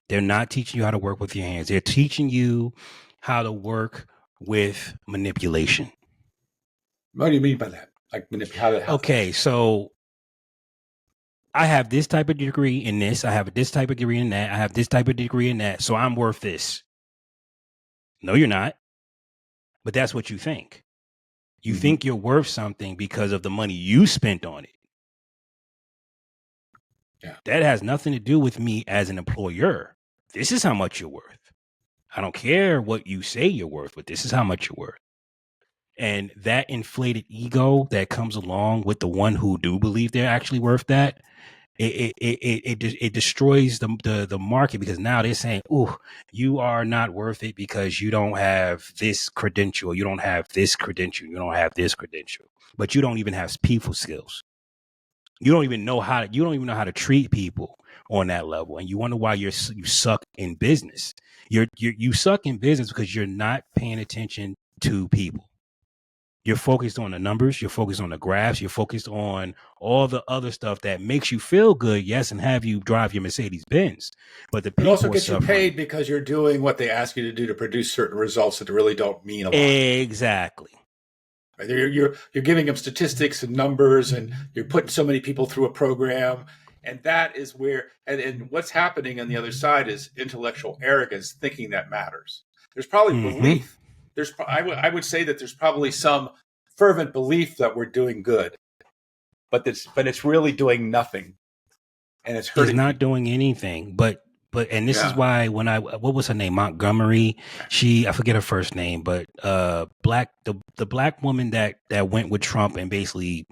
S2: They're not teaching you how to work with your hands. They're teaching you how to work with manipulation.
S1: What do you mean by that? Like
S2: Okay, so I have this type of degree in this. I have this type of degree in that. I have this type of degree in that. So I'm worth this. No, you're not. But that's what you think. You think you're worth something because of the money you spent on it. Yeah. That has nothing to do with me as an employer. This is how much you're worth. I don't care what you say you're worth, but this is how much you're worth. And that inflated ego that comes along with the one who do believe they're actually worth that, it destroys the market, because now they're saying, "Ooh, you are not worth it because you don't have this credential, you don't have this credential, you don't have this credential, but you don't even have people skills. You don't even know how to treat people on that level, and you wonder why you suck in business. You suck in business because you're not paying attention to people. You're focused on the numbers, you're focused on the graphs, you're focused on all the other stuff that makes you feel good, yes, and have you drive your Mercedes Benz. But the
S1: It also
S2: people are
S1: gets you
S2: suffering.
S1: paid because you're doing what they ask you to do to produce certain results that really don't mean a lot.
S2: Exactly.
S1: You're giving them statistics and numbers, and you're putting so many people through a program, and that is where and what's happening on the other side is intellectual arrogance, thinking that matters. There's probably belief. I would say that there's probably some fervent belief that we're doing good, but it's really doing nothing, and it's hurting.
S2: It's not doing anything. But and this is why when what was her name, Montgomery? I forget her first name, but the black woman that went with Trump and basically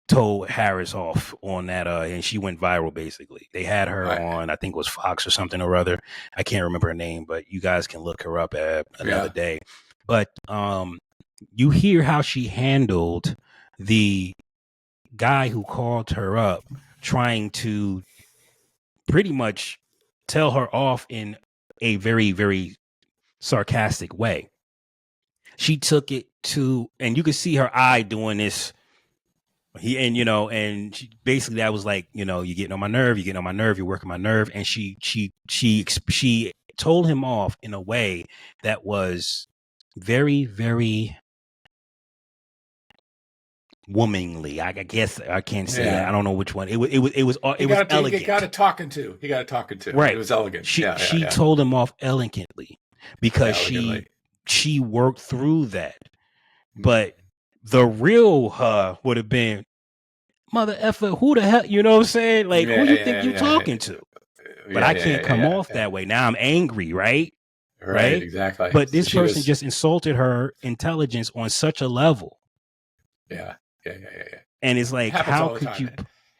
S2: told Harris off on that, and she went viral. Basically, they had her on, I think it was Fox or something or other. I can't remember her name, but you guys can look her up at another day. But you hear how she handled the guy who called her up, trying to pretty much tell her off in a very, very sarcastic way. She took it to, and you could see her eye doing this. And she, basically that was like, you're getting on my nerve, you're working my nerve. And she told him off in a way that was very, very womanly. I guess I can't say that. I don't know which one. It was elegant.
S1: He got a talking to.
S2: Right.
S1: It was elegant.
S2: She told him off elegantly because she worked through that. But the real her would have been, mother effer, who the hell, you know what I'm saying? Like, who you think you're talking to? But I can't come off that way. Now I'm angry, right?
S1: Right, exactly.
S2: But this person just insulted her intelligence on such a level.
S1: Yeah.
S2: And it's like, how could you?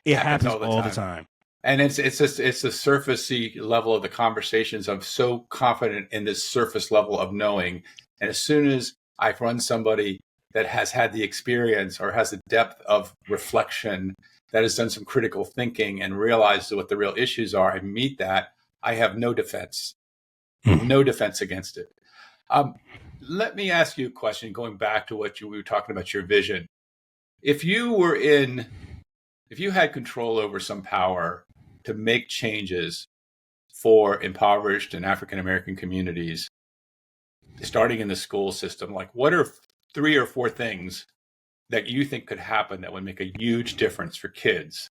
S2: It happens all the time.
S1: And it's the surfacey level of the conversations. I'm so confident in this surface level of knowing. And as soon as I run somebody that has had the experience or has the depth of reflection, that has done some critical thinking and realized what the real issues are, I meet that, I have no defense. No defense against it. Let me ask you a question, going back to what we were talking about, your vision. If you had control over some power to make changes for impoverished and African-American communities, starting in the school system, like what are 3 or 4 things that you think could happen that would make a huge difference for kids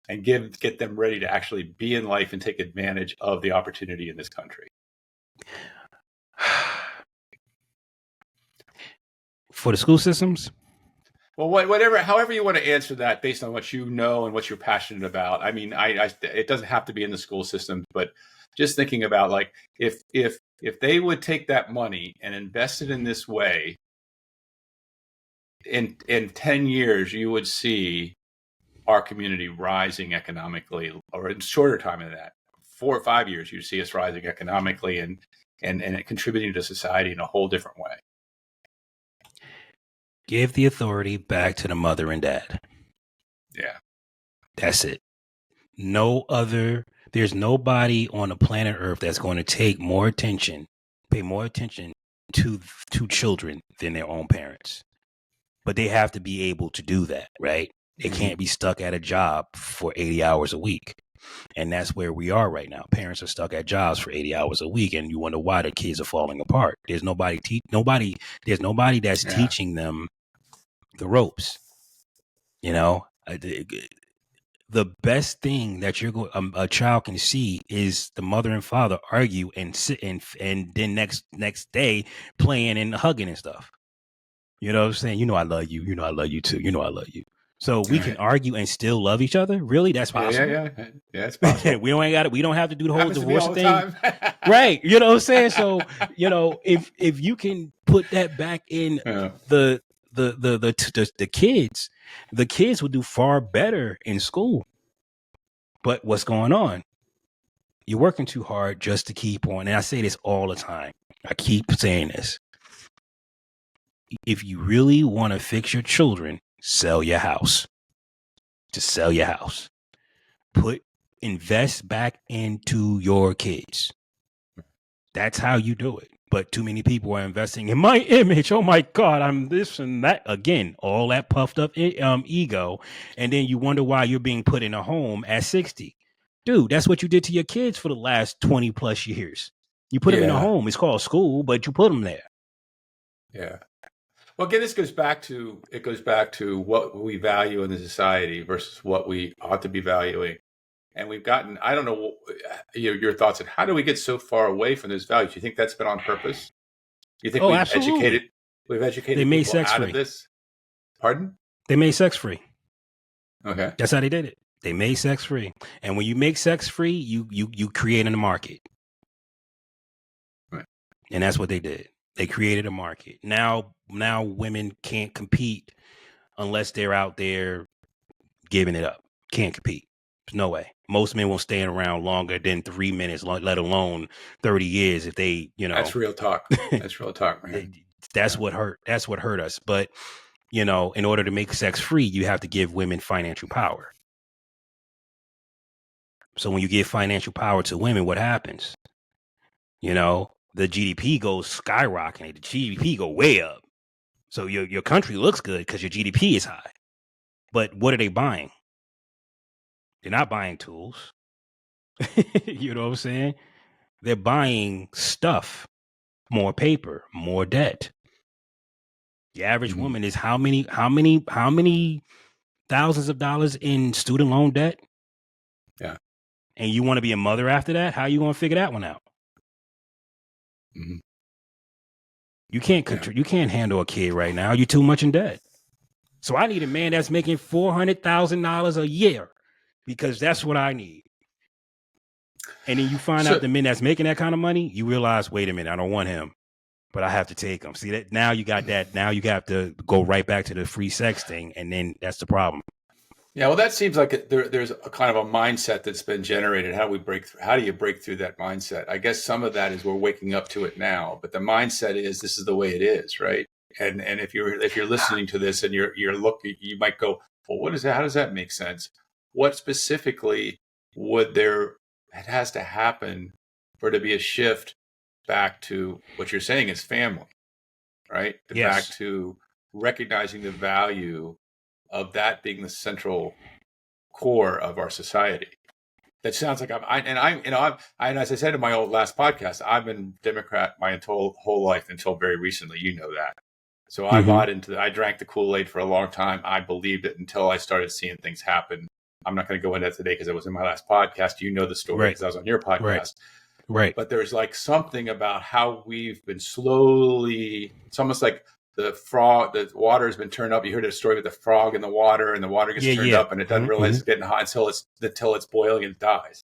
S1: and get them ready to actually be in life and take advantage of the opportunity in this country?
S2: For the school systems?
S1: Well, however you want to answer that based on what you know and what you're passionate about. I mean, it doesn't have to be in the school system, but just thinking about like if they would take that money and invest it in this way, in 10 years, you would see our community rising economically, or in shorter time than that, 4 or 5 years, you'd see us rising economically and contributing to society in a whole different way.
S2: Give the authority back to the mother and dad.
S1: Yeah.
S2: That's it. There's nobody on the planet Earth that's going to pay more attention to children than their own parents. But they have to be able to do that, right? They can't be stuck at a job for 80 hours a week. And that's where we are right now. Parents are stuck at jobs for 80 hours a week, and you wonder why the kids are falling apart. There's nobody that's teaching them the ropes. The best thing that a child can see is the mother and father argue and sit and then next day playing and hugging and stuff. You know what I'm saying? I love you. I love you too. I love you. So we can argue and still love each other. Really? That's possible.
S1: Yeah, it's possible.
S2: We don't have to do the whole divorce thing. Right. You know what I'm saying? So, if you can put that back in the kids will do far better in school. But what's going on? You're working too hard just to keep on. And I say this all the time. I keep saying this. If you really want to fix your children, sell your house. Just sell your house. Invest back into your kids. That's how you do it. But too many people are investing in my image. Oh my God, I'm this and that. Again, all that puffed up ego. And then you wonder why you're being put in a home at 60. Dude, that's what you did to your kids for the last 20 plus years. You put them in a home. It's called school, but you put them there.
S1: Yeah. Well, again, this goes back to what we value in the society versus what we ought to be valuing. And we've gotten, I don't know, your thoughts on how do we get so far away from those values? Do you think that's been on purpose? Do you think we've educated people out of this? Pardon?
S2: They made sex free.
S1: Okay.
S2: That's how they did it. They made sex free. And when you make sex free, you create a market.
S1: Right.
S2: And that's what they did. They created a market. Now women can't compete unless they're out there giving it up. Can't compete. There's no way. Most men won't stay around longer than 3 minutes, let alone 30 years if they,
S1: That's real talk. That's real talk, man.
S2: That's what hurt. That's what hurt us. But, in order to make sex free, you have to give women financial power. So when you give financial power to women, what happens? The GDP goes skyrocketing. The GDP go way up. So your country looks good because your GDP is high. But what are they buying? They're not buying tools. You know what I'm saying? They're buying stuff, more paper, more debt. The average woman is how many thousands of dollars in student loan debt?
S1: Yeah.
S2: And you want to be a mother after that? How are you going to figure that one out?
S1: Mm-hmm.
S2: You can't handle a kid right now. You're too much in debt. So I need a man that's making $400,000 a year because that's what I need. And then you find out the men that's making that kind of money, you realize, wait a minute, I don't want him, but I have to take him. See that now you got that. Now you have to go right back to the free sex thing, and then that's the problem.
S1: Yeah, well, that seems like there's a kind of a mindset that's been generated. How do you break through that mindset? I guess some of that is we're waking up to it now, but the mindset is this is the way it is, right? And if you're listening to this and you're looking, you might go, well, what is that? How does that make sense? What specifically it has to happen for to be a shift back to what you're saying is family, right?
S2: Yes.
S1: Back to recognizing the value of that being the central core of our society. That sounds like as I said in my last podcast, I've been Democrat my whole life until very recently. You know that. So I bought into I drank the Kool-Aid for a long time. I believed it until I started seeing things happen. I'm not going to go into that today because it was in my last podcast. You know the story because I was on your podcast.
S2: Right.
S1: But there's like something about how we've been slowly, it's almost like the water has been turned up. You heard a story with the frog in the water, and the water gets turned up and it doesn't realize it's getting hot until it's boiling and it dies.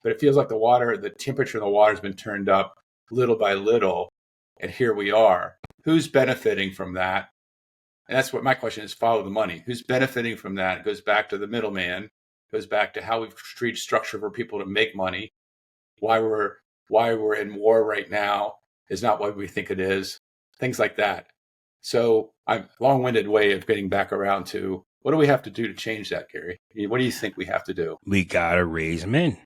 S1: But it feels like the temperature of the water has been turned up little by little. And here we are. Who's benefiting from that? And that's what my question is, follow the money. Who's benefiting from that? It goes back to the middleman. It goes back to how we've treated structure for people to make money. Why we're in war right now is not what we think it is. Things like that. So I'm long-winded way of getting back around to what do we have to do to change that, Gary? What do you think we have to do?
S2: We gotta raise men.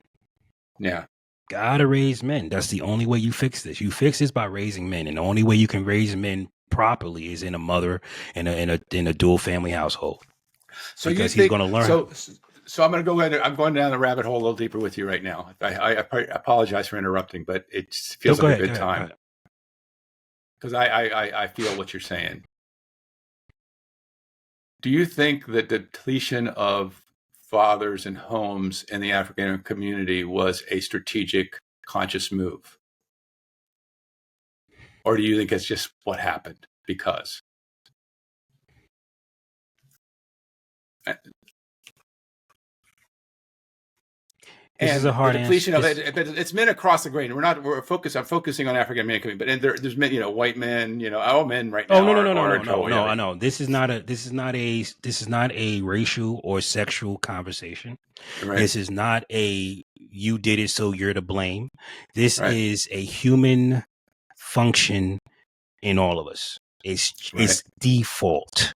S1: Yeah.
S2: Gotta raise men. That's the only way you fix this. You fix this by raising men. And the only way you can raise men properly is in a mother in a dual family household.
S1: So
S2: because he's going to learn.
S1: So I'm going down the rabbit hole a little deeper with you right now. I apologize for interrupting, but it feels like a good time. Because I feel what you're saying. Do you think that the depletion of fathers and homes in the African community was a strategic, conscious move? Or do you think it's just what happened because?
S2: This is
S1: and
S2: a
S1: the
S2: hard
S1: depletion of
S2: answer.
S1: it. But it's men across the grain. I'm focusing on African American, but there's men, white men, all men right
S2: Oh
S1: now
S2: no no no no
S1: are
S2: no
S1: in
S2: no
S1: trouble.
S2: no!
S1: Yeah,
S2: I know this is not a racial or sexual conversation.
S1: right,
S2: This is not a you did it so you're to blame. This
S1: right,
S2: is a human function in all of us.
S1: right,
S2: It's default.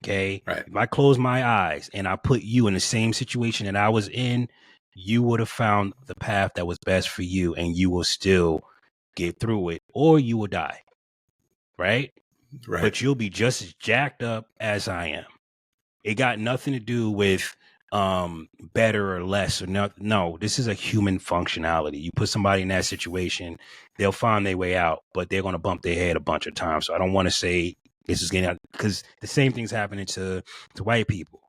S2: Okay.
S1: right,
S2: If I close my eyes and I put you in the same situation that I was in, you would have found the path that was best for you and you will still get through it or you will die. Right.
S1: right.
S2: But you'll be just as jacked up as I am. It got nothing to do with better or less or no, this is a human functionality. You put somebody in that situation, they'll find their way out, but they're going to bump their head a bunch of times. So I don't want to say this is getting out because the same thing's happening to white people.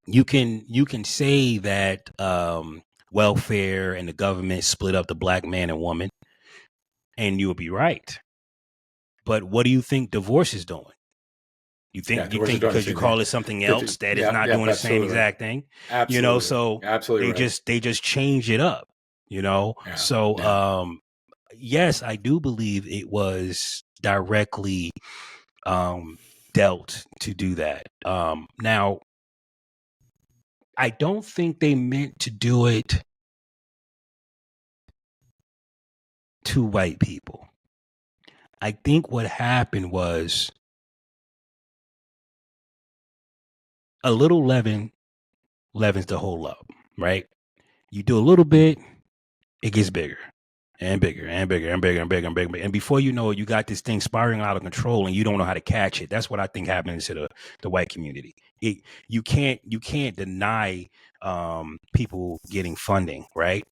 S2: You can say that welfare and the government split up the black man and woman, and you'll be right. But what do you think divorce is doing? You
S1: Yeah,
S2: think
S1: divorce is doing the
S2: because you
S1: same thing.
S2: call it something else that it's not
S1: Yeah,
S2: doing the same
S1: absolutely,
S2: exact thing,
S1: absolutely,
S2: so
S1: absolutely right.
S2: they just change it up,
S1: Yeah,
S2: so
S1: yeah.
S2: yes, I do believe it was directly dealt to do that. Now I don't think they meant to do it to white people. I think what happened was a little leavens the whole lump, right? You do a little bit, it gets bigger and bigger and bigger and bigger and bigger and bigger. And before you know it, you got this thing spiraling out of control and you don't know how to catch it. That's what I think happens to the white community. You can't deny people getting funding, right?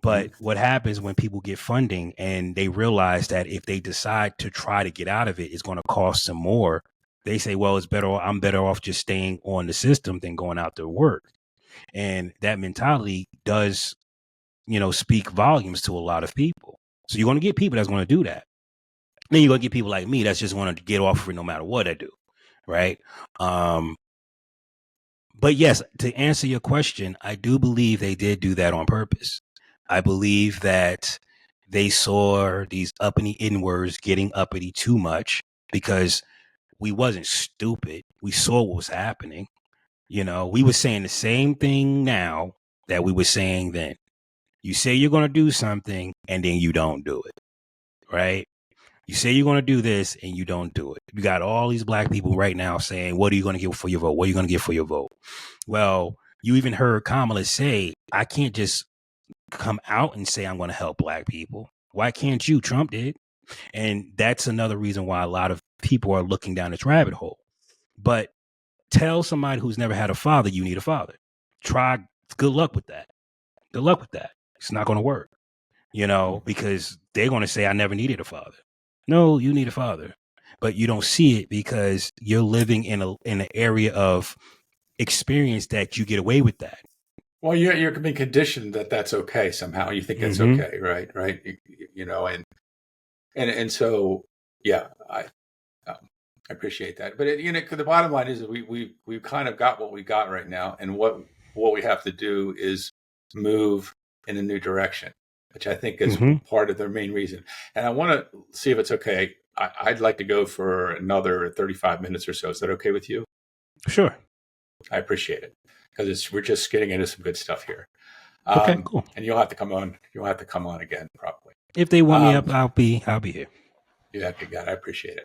S2: But what happens when people get funding and they realize that if they decide to try to get out of it, it's going to cost them more. They say, well, I'm better off just staying on the system than going out to work. And that mentality does speak volumes to a lot of people. So you're going to get people that's going to do that. Then you're going to get people like me that's just going to get off of it no matter what I do. Right. But yes, to answer your question, I do believe they did do that on purpose. I believe that they saw these uppity N-words getting uppity too much because we wasn't stupid. We saw what was happening. We were saying the same thing now that we were saying then. You say you're going to do something and then you don't do it, right? You say you're going to do this and you don't do it. You got all these black people right now saying, what are you going to get for your vote? What are you going to get for your vote? Well, you even heard Kamala say, I can't just come out and say I'm going to help black people. Why can't you? Trump did. And that's another reason why a lot of people are looking down this rabbit hole. But tell somebody who's never had a father, you need a father. Try. Good luck with that. Good luck with that. It's not going to work, because they're going to say, I never needed a father. No, you need a father, but you don't see it because you're living in an area of experience that you get away with that.
S1: Well, you're being conditioned that that's okay somehow. You think it's
S2: Mm-hmm.
S1: okay, right? And so yeah, I appreciate that. But the bottom line is that we've kind of got what we got right now, and what we have to do is move in a new direction, which I think is part of their main reason. And I want to see if it's okay. I'd like to go for another 35 minutes or so. Is that okay with you?
S2: Sure.
S1: I appreciate it because we're just getting into some good stuff here.
S2: Okay, cool.
S1: And you'll have to come on. You'll have to come on again, probably.
S2: If they want me up, I'll be here.
S1: Yeah, okay, God, I appreciate it.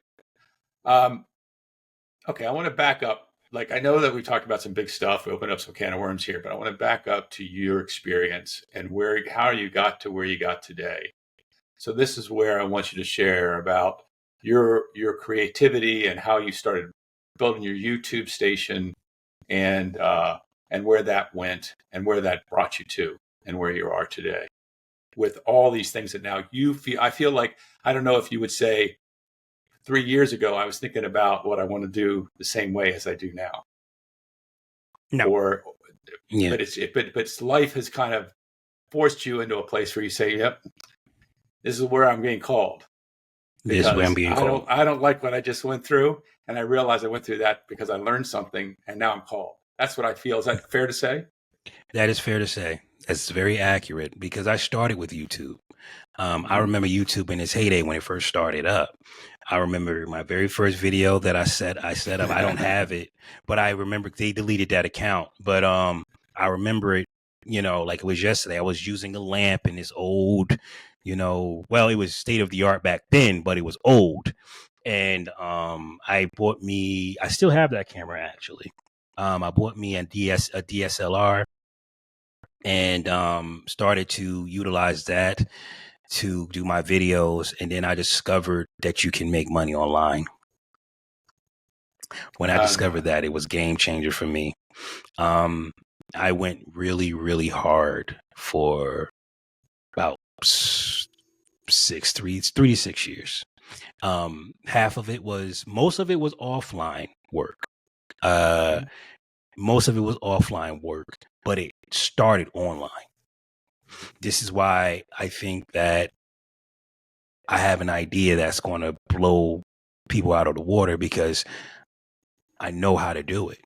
S1: Okay, I want to back up. Like, I know that we talked about some big stuff. We opened up some can of worms here, but I want to back up to your experience and how you got to where you got today. So this is where I want you to share about your creativity and how you started building your YouTube station and where that went and where that brought you to and where you are today with all these things that now you feel. I feel like, I don't know if you would say 3 years ago, I was thinking about what I want to do the same way as I do now.
S2: No.
S1: But it's life has kind of forced you into a place where you say, yep, this is where I'm being called.
S2: This is where I'm being called.
S1: I don't like what I just went through. And I realized I went through that because I learned something and now I'm called. That's what I feel. Is that fair to say?
S2: That is fair to say. That's very accurate because I started with YouTube. I remember YouTube in its heyday when it first started up. I remember my very first video that I set up. I don't have it, but I remember they deleted that account. But I remember it, like it was yesterday. I was using a lamp in this old, well, it was state of the art back then, but it was old. And I still have that camera actually. I bought me a DSLR and started to utilize that to do my videos. And then I discovered that you can make money online. When I discovered that, it was game changer for me. I went really, really hard for about 3 to 6 years. Most of it was offline work. Most of it was offline work, but it started online. This is why I think that I have an idea that's going to blow people out of the water because I know how to do it.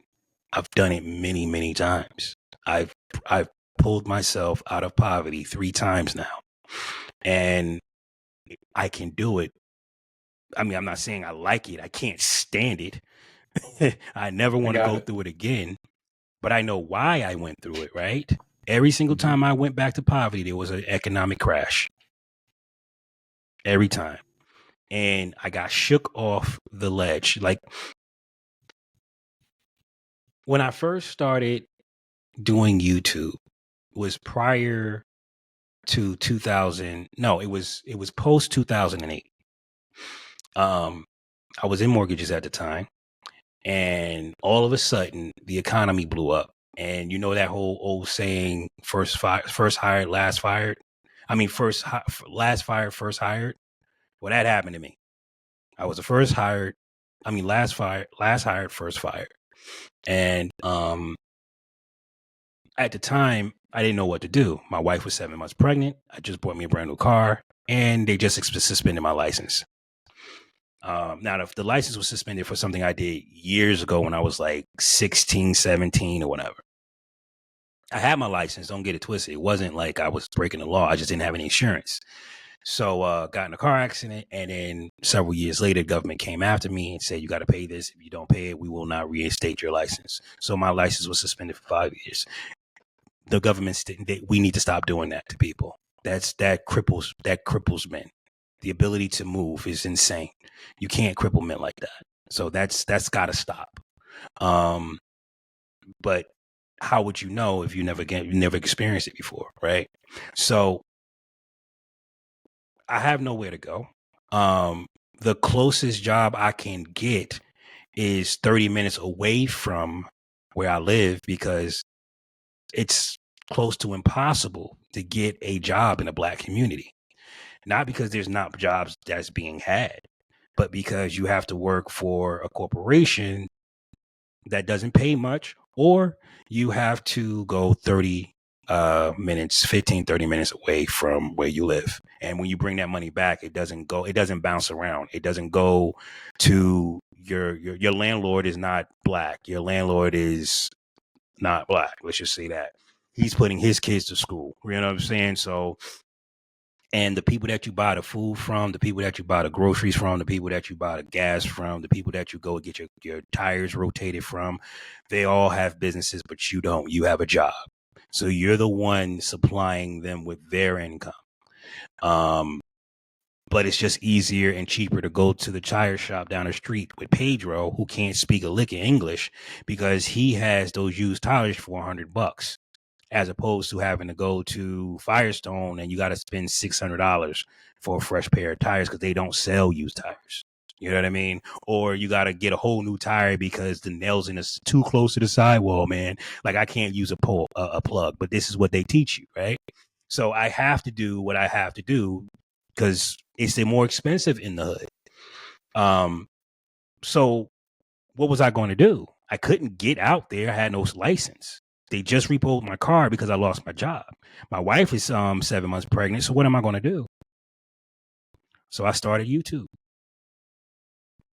S2: I've done it many, many times. I've pulled myself out of poverty 3 times now, and I can do it. I mean, I'm not saying I like it. I can't stand it. I never want to go through it again, but I know why I went through it, right? Every single time I went back to poverty, there was an economic crash. Every time. And I got shook off the ledge. Like when I first started doing YouTube was prior to 2000. No, it was post 2008. I was in mortgages at the time, and all of a sudden the economy blew up. And you know that whole old saying, first hired, last fired. I mean, last fired, first hired. Well, that happened to me. I was the first hired. I mean, last hired, first fired. And at the time, I didn't know what to do. My wife was 7 months pregnant. I just bought me a brand new car, and they just suspended my license. Now, if the license was suspended for something I did years ago when I was like 16, 17 or whatever. I had my license. Don't get it twisted. It wasn't like I was breaking the law. I just didn't have any insurance. So got in a car accident, and then several years later, government came after me and said, you got to pay this. If you don't pay it, we will not reinstate your license. So my license was suspended for 5 years. The government, we need to stop doing that to people. That cripples men. The ability to move is insane. You can't cripple men like that. So that's got to stop. But how would you know if you never experienced it before, right? So I have nowhere to go. The closest job I can get is 30 minutes away from where I live because it's close to impossible to get a job in a Black community. Not because there's not jobs that's being had, but because you have to work for a corporation that doesn't pay much, or you have to go 30 minutes, 15, 30 minutes away from where you live. And when you bring that money back, it doesn't bounce around. It doesn't go to your landlord is not Black. Your landlord is not Black. Let's just say that. He's putting his kids to school. You know what I'm saying? So, and the people that you buy the food from, the people that you buy the groceries from, the people that you buy the gas from, the people that you go get your tires rotated from, they all have businesses, but you don't. You have a job. So you're the one supplying them with their income. But it's just easier and cheaper to go to the tire shop down the street with Pedro, who can't speak a lick of English, because he has those used tires for $100, as opposed to having to go to Firestone and you got to spend $600 for a fresh pair of tires because they don't sell used tires. You know what I mean? Or you got to get a whole new tire because the nails in it's too close to the sidewall, man. Like I can't use a plug, but this is what they teach you, right? So I have to do what I have to do because it's more expensive in the hood. So what was I going to do? I couldn't get out there. I had no license. They just repoed my car because I lost my job. My wife is 7 months pregnant. So what am I going to do? So I started YouTube.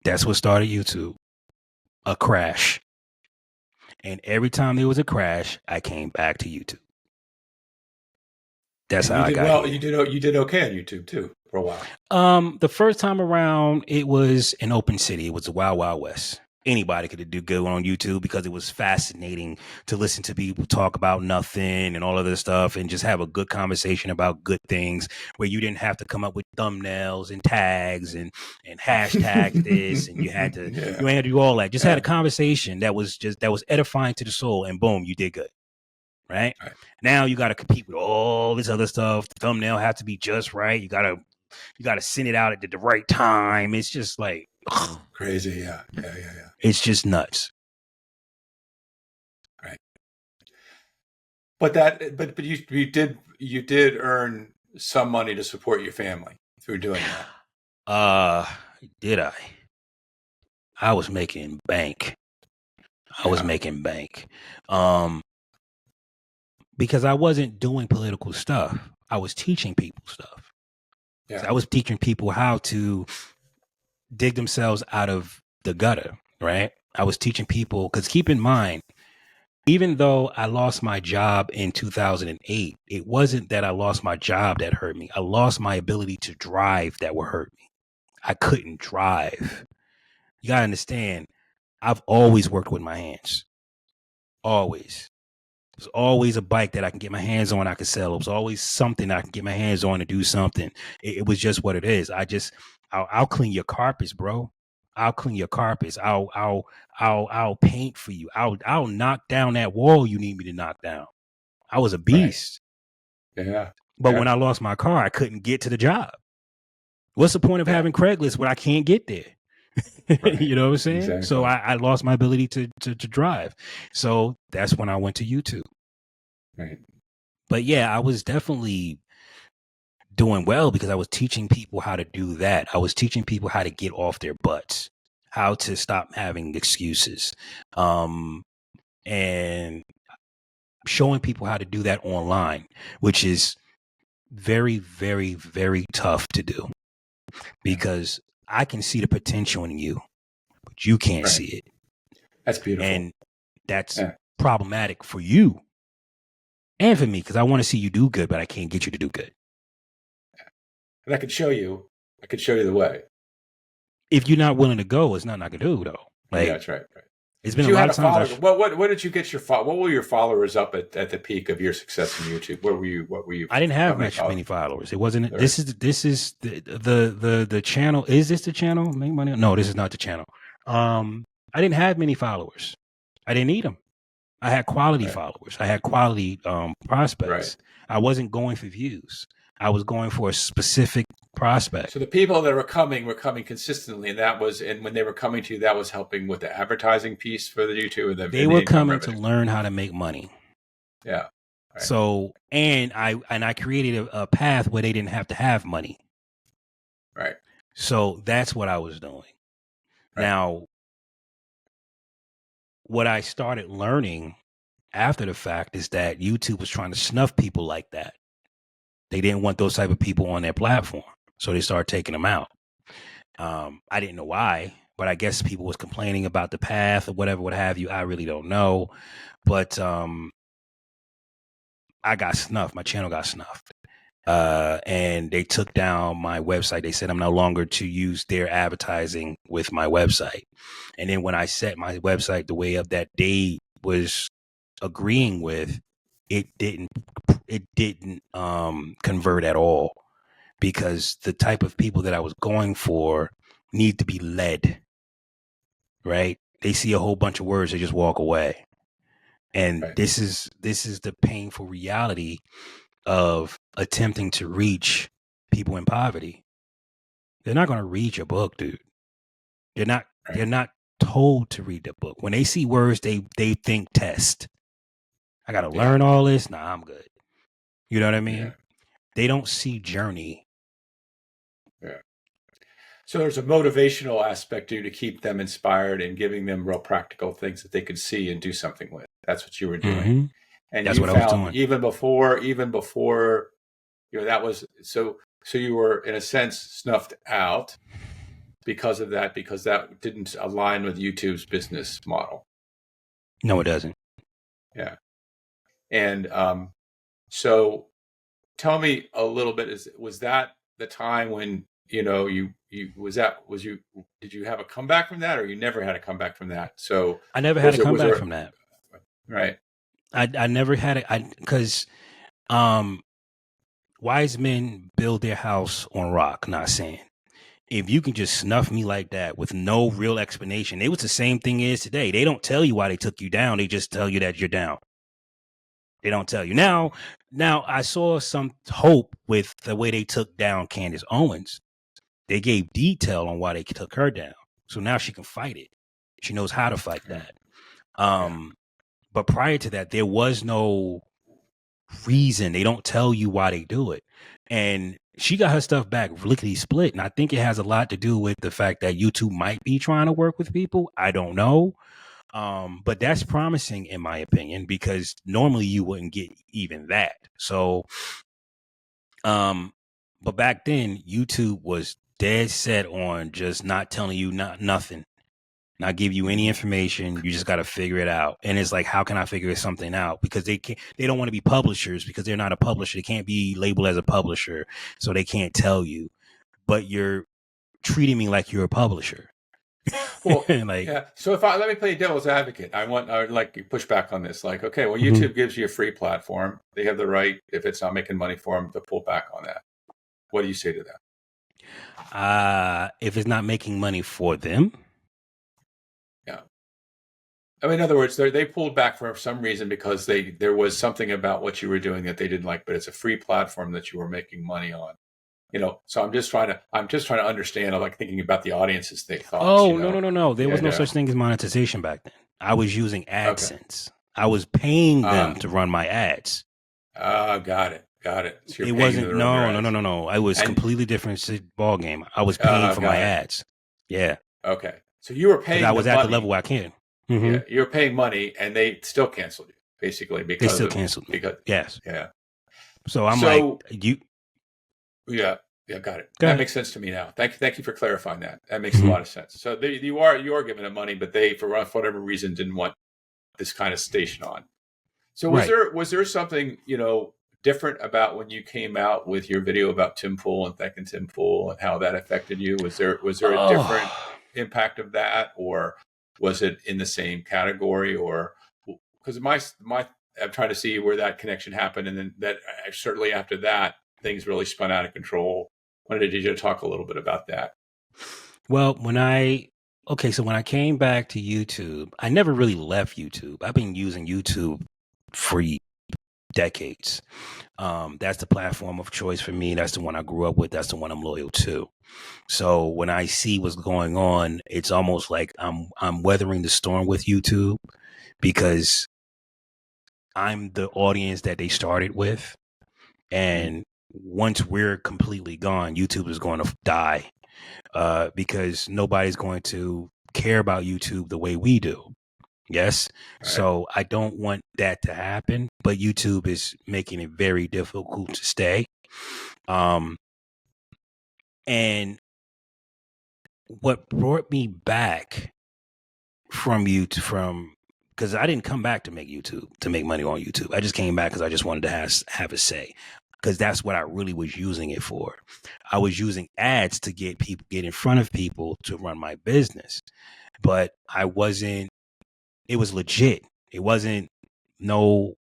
S2: That's what started YouTube. A crash. And every time there was a crash, I came back to YouTube. That's
S1: And
S2: how
S1: you
S2: I
S1: did
S2: got
S1: well.
S2: here.
S1: You did okay on YouTube too for a while.
S2: The first time around, it was an open city. It was the Wild Wild West. Anybody could do good on YouTube because it was fascinating to listen to people talk about nothing and all of this stuff and just have a good conversation about good things where you didn't have to come up with thumbnails and tags and hashtags this and you had to do all that. Just had a conversation that was edifying to the soul, and boom, you did good. Right? Now you got to compete with all this other stuff. The thumbnail has to be just right. You got to send it out at the right time. It's just like
S1: crazy. Yeah.
S2: It's just nuts.
S1: Right. But you did earn some money to support your family through doing that.
S2: Did I? I was making bank. Because I wasn't doing political stuff. I was teaching people stuff.
S1: Yeah.
S2: So I was teaching people how to dig themselves out of the gutter, right? I was teaching people, because keep in mind, even though I lost my job in 2008, it wasn't that I lost my job that hurt me. I lost my ability to drive that would hurt me. I couldn't drive. You got to understand, I've always worked with my hands. Always. There's always a bike that I can get my hands on, I can sell. There's always something I can get my hands on to do something. It was just what it is. I'll clean your carpets, bro. I'll clean your carpets. I'll paint for you. I'll knock down that wall you need me to knock down. I was a beast.
S1: Right. Yeah.
S2: But when I lost my car, I couldn't get to the job. What's the point of having Craigslist when I can't get there? Right. You know what I'm saying? Exactly. So I lost my ability to drive. So that's when I went to YouTube.
S1: Right.
S2: But yeah, I was definitely doing well because I was teaching people how to do that. I was teaching people how to get off their butts, how to stop having excuses, and showing people how to do that online, which is very, very, very tough to do because I can see the potential in you, but you can't see it.
S1: That's beautiful.
S2: And that's problematic for you and for me because I want to see you do good, but I can't get you to do good.
S1: And I could show you the way.
S2: If you're not willing to go, it's nothing I can do though. Like,
S1: yeah, that's right.
S2: It's been a lot of times.
S1: What did you get what were your followers up at the peak of your success in YouTube? What were you? I
S2: didn't have many followers. It wasn't. Right. This is the channel. Is this the channel? Make money? No, this is not the channel. I didn't have many followers. I didn't need them. I had quality followers. I had quality prospects. Right. I wasn't going for views. I was going for a specific prospect.
S1: So the people that were coming consistently, and when they were coming to you, that was helping with the advertising piece for the YouTube.
S2: They were coming to learn how to make money.
S1: Yeah.
S2: Right. So and I created a path where they didn't have to have money.
S1: Right.
S2: So that's what I was doing. Right. Now, what I started learning after the fact is that YouTube was trying to snuff people like that. They didn't want those type of people on their platform. So they started taking them out. I didn't know why, but I guess people was complaining about the path or whatever, what have you. I really don't know. But I got snuffed. My channel got snuffed. And they took down my website. They said I'm no longer to use their advertising with my website. And then when I set my website the way up that they was agreeing with, it didn't convert at all because the type of people that I was going for need to be led, right? They see a whole bunch of words, they just walk away. And this is the painful reality of attempting to reach people in poverty. They're not going to read your book, dude. They're not told to read the book. When they see words, they think test. I got to learn all this. Nah, I'm good. You know what I mean? Yeah. They don't see journey.
S1: Yeah. So there's a motivational aspect to keep them inspired and giving them real practical things that they could see and do something with. That's what you were doing. Mm-hmm. And that's what I was doing. Even before, that was so you were in a sense snuffed out because of that, because that didn't align with YouTube's business model.
S2: No, it doesn't.
S1: Yeah. And so tell me a little bit. Was that the time when you did you have a comeback from that, or you never had a comeback from that? So
S2: I never had
S1: was
S2: a
S1: there was
S2: comeback
S1: there
S2: from that.
S1: right?
S2: I never had it. Because um, wise men build their house on rock, not sand. If you can just snuff me like that with no real explanation, it was the same thing as today. They don't tell you why they took you down. They just tell you that you're down. They don't tell you. Now I saw some hope with the way they took down Candace Owens. They gave detail on why they took her down. So now she can fight it. She knows how to fight
S1: Yeah.
S2: that. But prior to that, there was no reason. They don't tell you why they do it. And she got her stuff back lickety split. And I think it has a lot to do with the fact that YouTube might be trying to work with people. I don't know. But that's promising in my opinion, because normally you wouldn't get even that. So, but back then YouTube was dead set on just not telling you nothing, not give you any information. You just got to figure it out. And it's like, how can I figure something out? Because they don't want to be publishers, because they're not a publisher. They can't be labeled as a publisher. So they can't tell you, but you're treating me like you're a publisher.
S1: Well,
S2: like,
S1: yeah. So let me play devil's advocate. I would like to push back on this. Like, okay, well,
S2: Mhm.
S1: YouTube gives you a free platform. They have the right, if it's not making money for them, to pull back on that. What do you say to that?
S2: If it's not making money for them.
S1: Yeah. I mean, in other words, they pulled back for some reason because there was something about what you were doing that they didn't like, but it's a free platform that you were making money on. So I'm just trying to understand. I like thinking about the audience's thoughts.
S2: Oh, no. There was no
S1: Yeah.
S2: such thing as monetization back then. I was using
S1: Okay.
S2: AdSense. I was paying them to run my ads.
S1: Got it. So
S2: It
S1: you're paying them
S2: wasn't,
S1: to run your ads.
S2: no. It was
S1: And
S2: completely different ball game. I was paying for my
S1: got it.
S2: ads. Yeah.
S1: Okay. So you were
S2: Because
S1: paying
S2: I was
S1: the
S2: at
S1: money.
S2: the level I can.
S1: Yeah, you were paying money, and they still canceled you, basically,
S2: They
S1: because
S2: still canceled me.
S1: because
S2: Yes.
S1: yeah.
S2: So I'm
S1: So
S2: like, you.
S1: yeah, got it.
S2: Go
S1: That
S2: ahead.
S1: makes sense to me now. Thank you for clarifying that. That makes a lot of sense. So you are giving them money, but they, for whatever reason, didn't want this kind of station on. So
S2: Right.
S1: was there something different about when you came out with your video about Tim Pool and thanking Tim Pool and how that affected you? Was there a different impact of that, or was it in the same category? Or because I'm trying to see where that connection happened, and then that certainly after that things really spun out of control. Wanted you to talk a little bit about that.
S2: Well, when I came back to YouTube, I never really left YouTube. I've been using YouTube for decades. That's the platform of choice for me. That's the one I grew up with. That's the one I'm loyal to. So when I see what's going on, it's almost like I'm weathering the storm with YouTube, because I'm the audience that they started with. And once we're completely gone, YouTube is going to die, because nobody's going to care about YouTube the way we do. Yes.
S1: Right.
S2: So I don't want that to happen, but YouTube is making it very difficult to stay. And what brought me back from because I didn't come back to make money on YouTube. I just came back because I just wanted to have a say, because that's what I really was using it for. I was using ads to get in front of people to run my business, but it was legit. It wasn't no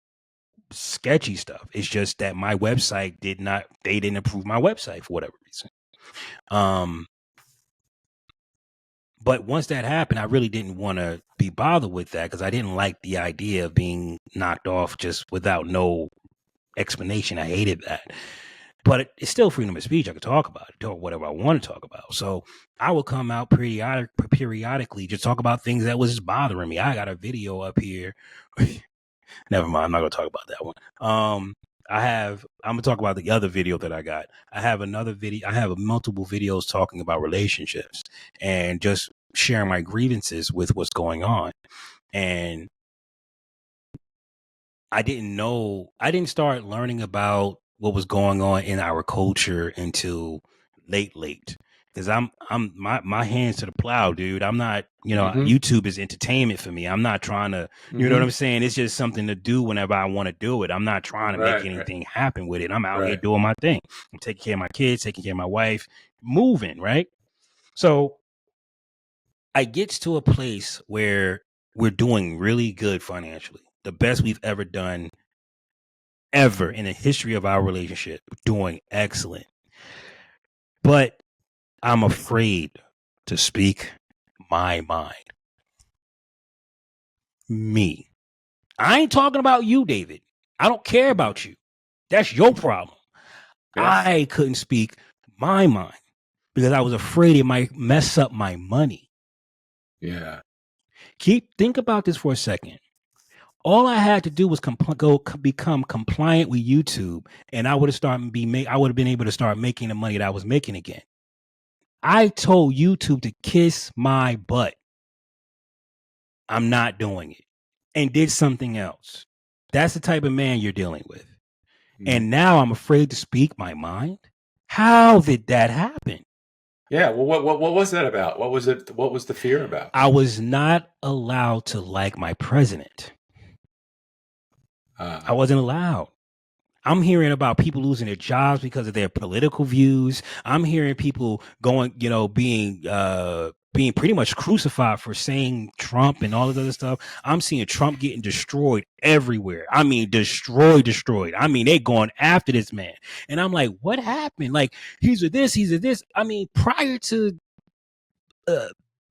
S2: sketchy stuff. It's just that my website they didn't approve my website for whatever reason. But once that happened, I really didn't want to be bothered with that, because I didn't like the idea of being knocked off just without no explanation. I hated that. But it's still freedom of speech. I could talk about it, talk whatever I want to talk about. So I will come out periodically, just talk about things that was bothering me. I got a video up here. Never mind. I'm not going to talk about that one. I'm going to talk about the other video that I got. I have another video. I have multiple videos talking about relationships and just sharing my grievances with what's going on. And I didn't start learning about what was going on in our culture until late. Because I'm my hands to the plow, dude. I'm not,
S1: Mm-hmm.
S2: YouTube is entertainment for me. I'm not trying to, you know what
S1: Mm-hmm.
S2: I'm saying? It's just something to do whenever I want to do it. I'm not trying to make
S1: Right.
S2: anything happen with it. I'm out here
S1: Right.
S2: doing my thing. I'm taking care of my kids, taking care of my wife, moving, right? So I get to a place where we're doing really good financially. The best we've ever done ever in the history of our relationship, doing excellent. But I'm afraid to speak my mind. Me. I ain't talking about you, David. I don't care about you. That's your problem.
S1: Yes.
S2: I couldn't speak my mind because I was afraid it might mess up my money.
S1: Yeah.
S2: Think about this for a second. All I had to do was become compliant with YouTube, and I would have been able to start making the money that I was making again. I told YouTube to kiss my butt. I'm not doing it, and did something else. That's the type of man you're dealing with.
S1: Mm-hmm.
S2: And now I'm afraid to speak my mind. How did that happen?
S1: Yeah. Well, what was that about? What was it? What was the fear about?
S2: I was not allowed to like my president. I wasn't allowed. I'm hearing about people losing their jobs because of their political views. I'm hearing people going, being pretty much crucified for saying Trump and all this other stuff. I'm seeing Trump getting destroyed everywhere. I mean, destroyed. I mean, they going after this man. And I'm like, what happened? Like, he's a this. I mean, prior to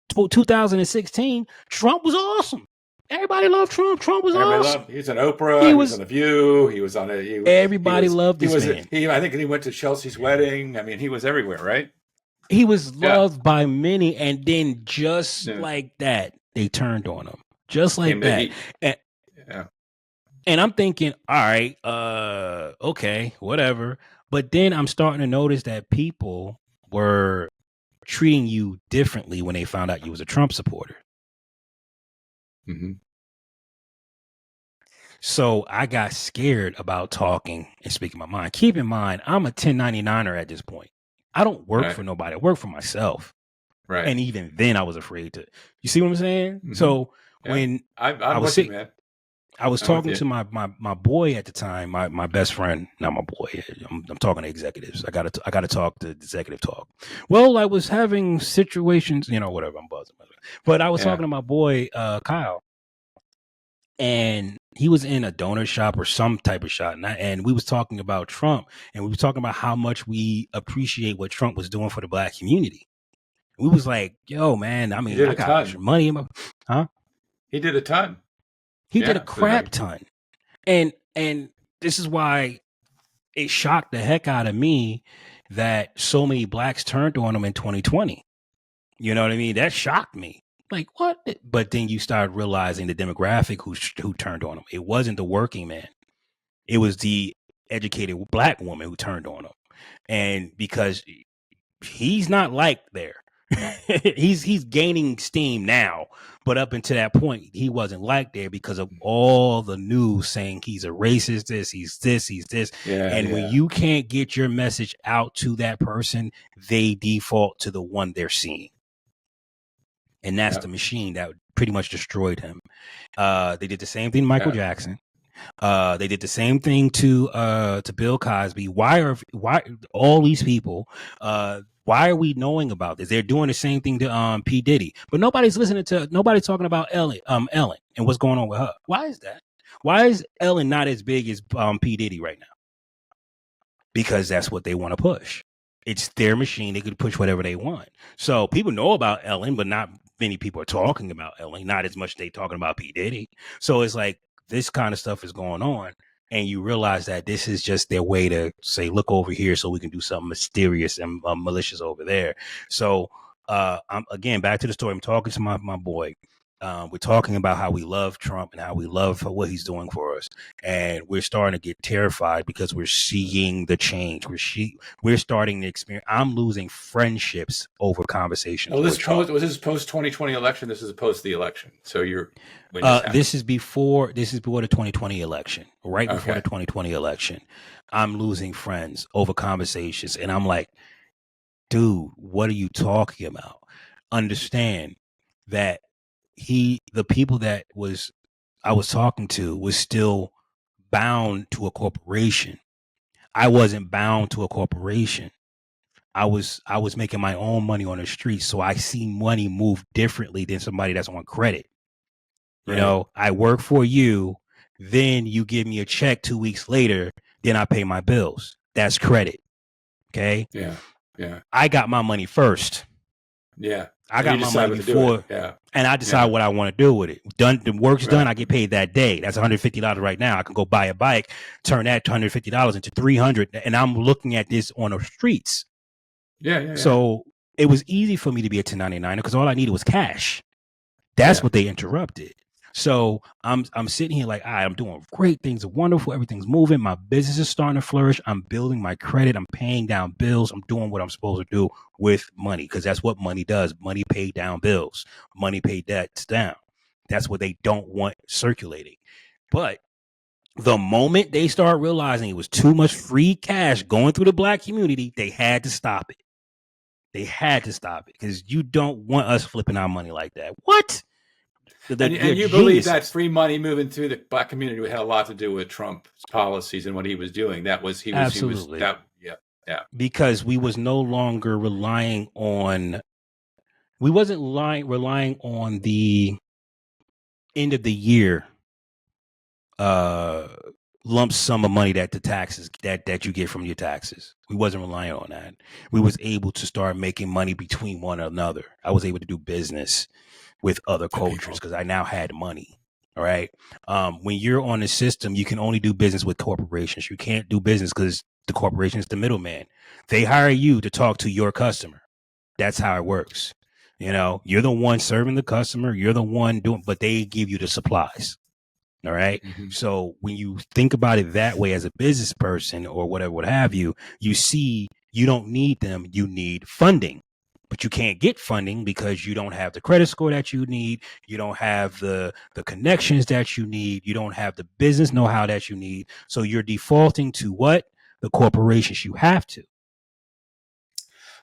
S2: 2016, Trump was awesome. Everybody loved Trump. Trump was awesome.
S1: He was on Oprah. He was on The View. He was on
S2: Everybody loved this man.
S1: I think he went to Chelsea's wedding. I mean, he was everywhere, right?
S2: He was loved by many, and then just like that, they turned on him. Just like that. And I'm thinking, all right, okay, whatever. But then I'm starting to notice that people were treating you differently when they found out you was a Trump supporter.
S1: Mm-hmm.
S2: So I got scared about talking and speaking my mind. Keep in mind, I'm a 1099er at this point. I don't work for nobody. I work for myself.
S1: Right.
S2: And even then I was afraid to. You see what I'm saying?
S1: Mm-hmm.
S2: So when I was sick, man. I was talking to my boy at the time, my best friend, not my boy. I'm talking to executives. I gotta talk to executive talk. Well, I was having situations, whatever. I'm buzzing, but I was talking to my boy Kyle, and he was in a donor shop or some type of shop, and we was talking about Trump, and we was talking about how much we appreciate what Trump was doing for the Black community. We was like, yo, man, I mean, I got extra money in my,
S1: He did a ton.
S2: He did a crap ton. And this is why it shocked the heck out of me that so many Blacks turned on him in 2020. You know what I mean? That shocked me. Like, what? But then you start realizing the demographic who turned on him. It wasn't the working man. It was the educated Black woman who turned on him. And because he's not liked there. he's gaining steam now, but up until that point he wasn't liked there because of all the news saying he's a racist, he's this. When you can't get your message out to that person, they default to the one they're seeing, and that's the machine that pretty much destroyed him. They did the same thing to Michael Jackson. They did the same thing to Bill Cosby. Why all these people? Why are we knowing about this? They're doing the same thing to P. Diddy, but nobody's talking about Ellen and what's going on with her. Why is that? Why is Ellen not as big as P. Diddy right now? Because that's what they want to push. It's their machine. They could push whatever they want. So people know about Ellen, but not many people are talking about Ellen. Not as much as they talking about P. Diddy. So it's like this kind of stuff is going on. And you realize that this is just their way to say, look over here so we can do something mysterious and malicious over there. So I'm again, back to the story. I'm talking to my boy. We're talking about how we love Trump and how we love what he's doing for us. And we're starting to get terrified because we're seeing the change. We're starting to experience. I'm losing friendships over conversations.
S1: Oh, was this post 2020 election? This is post the election. So
S2: this is before the 2020 election, right before the 2020 election. I'm losing friends over conversations. And I'm like, dude, what are you talking about? Understand that the people that I was talking to was still bound to a corporation. I wasn't bound to a corporation. I was making my own money on the street, so I see money move differently than somebody that's on credit. You know, I work for you, then you give me a check 2 weeks later, then I pay my bills. That's credit. Okay?
S1: Yeah. Yeah.
S2: I got my money first.
S1: Yeah.
S2: I
S1: And
S2: got
S1: you
S2: my
S1: decide
S2: money
S1: what to do with it.
S2: before,
S1: Yeah.
S2: and I decide what I want to do with it. Done, the work's done.
S1: Right.
S2: I get paid that day. That's $150 right now. I can go buy a bike, turn that $150 into $300, and I'm looking at this on the streets.
S1: Yeah. Yeah.
S2: So it was easy for me to be a 1099 because all I needed was cash. That's what they interrupted. So I'm sitting here like, I'm doing great. Things are wonderful. Everything's moving. My business is starting to flourish. I'm building my credit. I'm paying down bills. I'm doing what I'm supposed to do with money because that's what money does. Money pay down bills. Money pay debts down. That's what they don't want circulating. But the moment they start realizing it was too much free cash going through the black community, they had to stop it. They had to stop it because you don't want us flipping our money like that. What?
S1: And you believe that free money moving through the black community had a lot to do with Trump's policies and what he was doing.
S2: Absolutely.
S1: Yeah.
S2: Because we was no longer relying on the end of the year lump sum of money that the taxes that you get from your taxes. We wasn't relying on that. We was able to start making money between one another. I was able to do business with other cultures because I now had money. All right. When you're on the system, you can only do business with corporations. You can't do business because the corporation is the middleman. They hire you to talk to your customer. That's how it works. You know, you're the one serving the customer. You're the one doing, but they give you the supplies. All right. Mm-hmm. So when you think about it that way as a business person or whatever, what have you, you see you don't need them. You need funding. But you can't get funding because you don't have the credit score that you need. You don't have the connections that you need. You don't have the business know-how that you need. So you're defaulting to what? The corporations. You have to.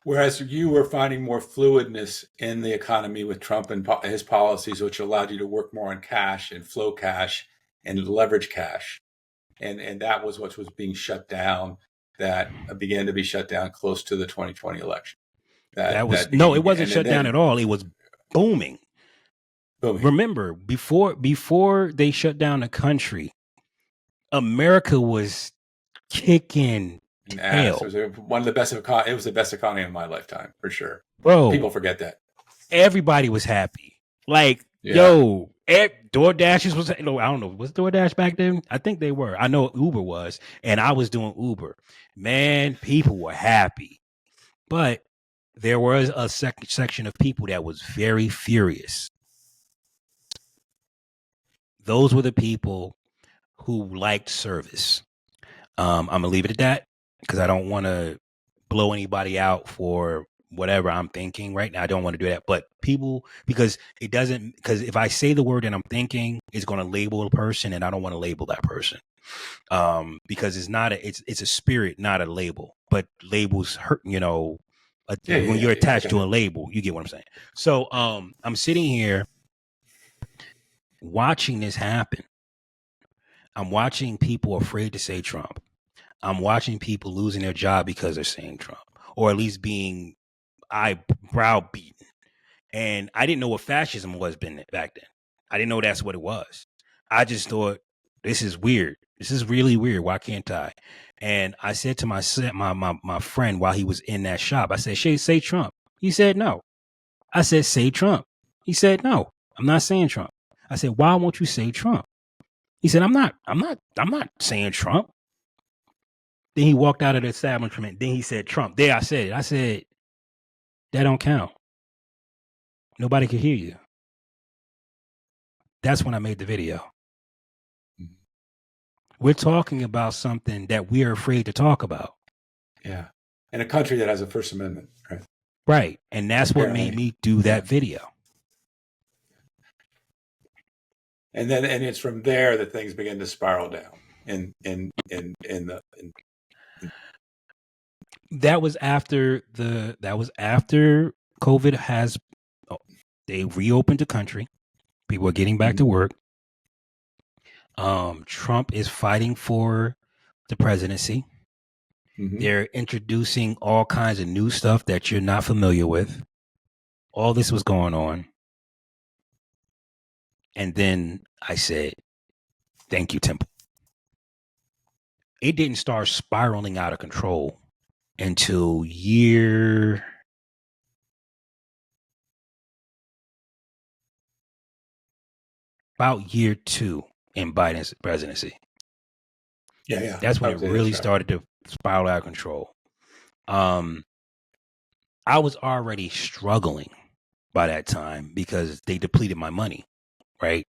S1: Whereas you were finding more fluidness in the economy with Trump and his policies, which allowed you to work more on cash and flow cash and leverage cash. And that was what was being shut down, that began to be shut down close to the 2020 election.
S2: It wasn't shut down at all. It was booming. Remember, before they shut down the country, America was kicking tail.
S1: It was one of the best. It was the best economy of my lifetime, for sure.
S2: Bro,
S1: people forget that.
S2: Everybody was happy. Like, DoorDashes was. I don't know. Was DoorDash back then? I think they were. I know Uber was, and I was doing Uber. Man, people were happy, but there was a section of people that was very furious. Those were the people who liked service. I'm gonna leave it at that because I don't want to blow anybody out for whatever I'm thinking right now. I don't want to do that. But people, because if I say the word that I'm thinking, it's going to label a person, and I don't want to label that person. Because it's a spirit, not a label. But labels hurt, when you're attached to a label, you get what I'm saying. So I'm sitting here watching this happen. I'm watching people afraid to say Trump. I'm watching people losing their job because they're saying Trump, or at least being eyebrow beaten. And I didn't know what fascism was back then. I didn't know that's what it was. I just thought, this is weird. This is really weird. Why can't I? And I said to my friend while he was in that shop, I said, say Trump. He said, no. I said, say Trump. He said, no, I'm not saying Trump. I said, why won't you say Trump? He said, I'm not saying Trump. Then he walked out of the establishment. Then he said Trump. There, I said it. I said, that don't count. Nobody could hear you. That's when I made the video. We're talking about something that we are afraid to talk about.
S1: Yeah. In a country that has a First Amendment, right?
S2: Right. And that's what made me do that video.
S1: And it's from there that things begin to spiral down.
S2: that was after COVID has they reopened the country. People are getting back to work. Trump is fighting for the presidency. They're introducing all kinds of new stuff that you're not familiar with. All this was going on. And then I said, thank you, Temple. It didn't start spiraling out of control until about year 2 in Biden's presidency.
S1: Yeah.
S2: That's when it really started to spiral out of control. I was already struggling by that time because they depleted my money, right?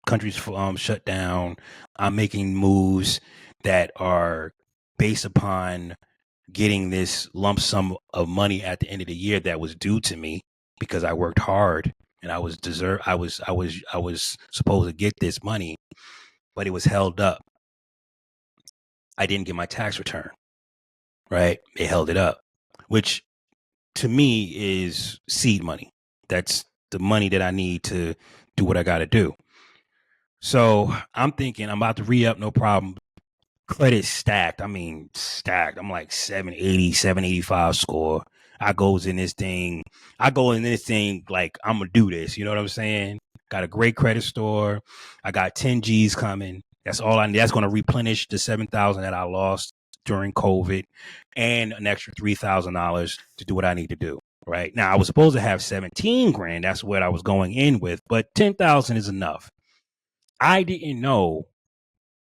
S2: Countries shut down. I'm making moves that are based upon getting this lump sum of money at the end of the year that was due to me because I worked hard and I was supposed to get this money, but it was held up. I didn't get my tax return, right? They held it up, which to me is seed money. That's the money that I need to do what I got to do. So I'm thinking I'm about to re-up, no problem. Credit stacked. I mean, stacked. I'm like 780, 785 score. I go in this thing like I'm going to do this. You know what I'm saying? Got a great credit score. I got 10 G's coming. That's all I need. That's going to replenish the 7,000 that I lost during COVID and an extra $3,000 to do what I need to do. Right now, I was supposed to have 17 grand. That's what I was going in with, but 10,000 is enough. I didn't know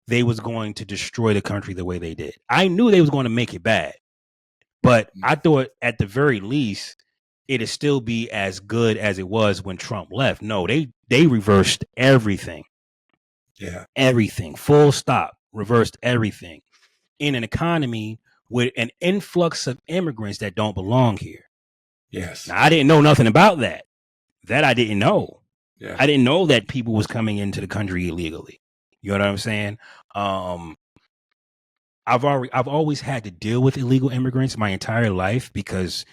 S2: they was going to destroy the country the way they did. I knew they was going to make it bad, but I thought at the very least it'd still be as good as it was when Trump left. No, they reversed everything.
S1: Yeah.
S2: Everything. Full stop. Reversed everything in an economy with an influx of immigrants that don't belong here.
S1: Yes.
S2: Now, I didn't know nothing about that. That I didn't know.
S1: Yeah.
S2: I didn't know that people was coming into the country illegally. You know what I'm saying? I've always had to deal with illegal immigrants my entire life because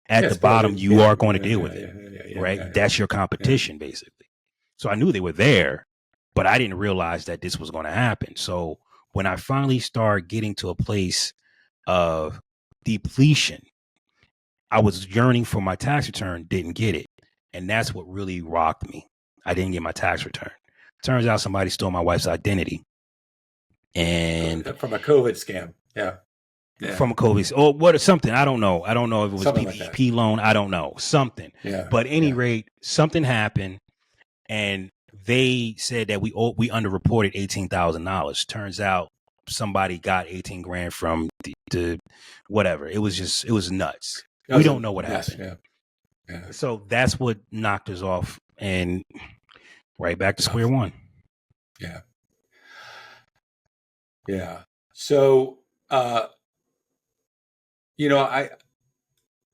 S2: at the bottom you are going to deal with it, right? That's your competition, basically. So I knew they were there, but I didn't realize that this was going to happen. So when I finally started getting to a place of depletion, I was yearning for my tax return, didn't get it. And that's what really rocked me. I didn't get my tax return. Turns out somebody stole my wife's identity. And
S1: from a COVID scam. Yeah.
S2: From a COVID, or what, or something. I don't know. I don't know if it was PPP loan. I don't know. Something.
S1: Yeah.
S2: But at any rate, something happened, and they said that we underreported $18,000. Turns out somebody got 18 grand from the whatever. It was nuts. We don't know what happened.
S1: Yeah.
S2: So that's what knocked us off, and right back to square one.
S1: Yeah. Yeah. So, I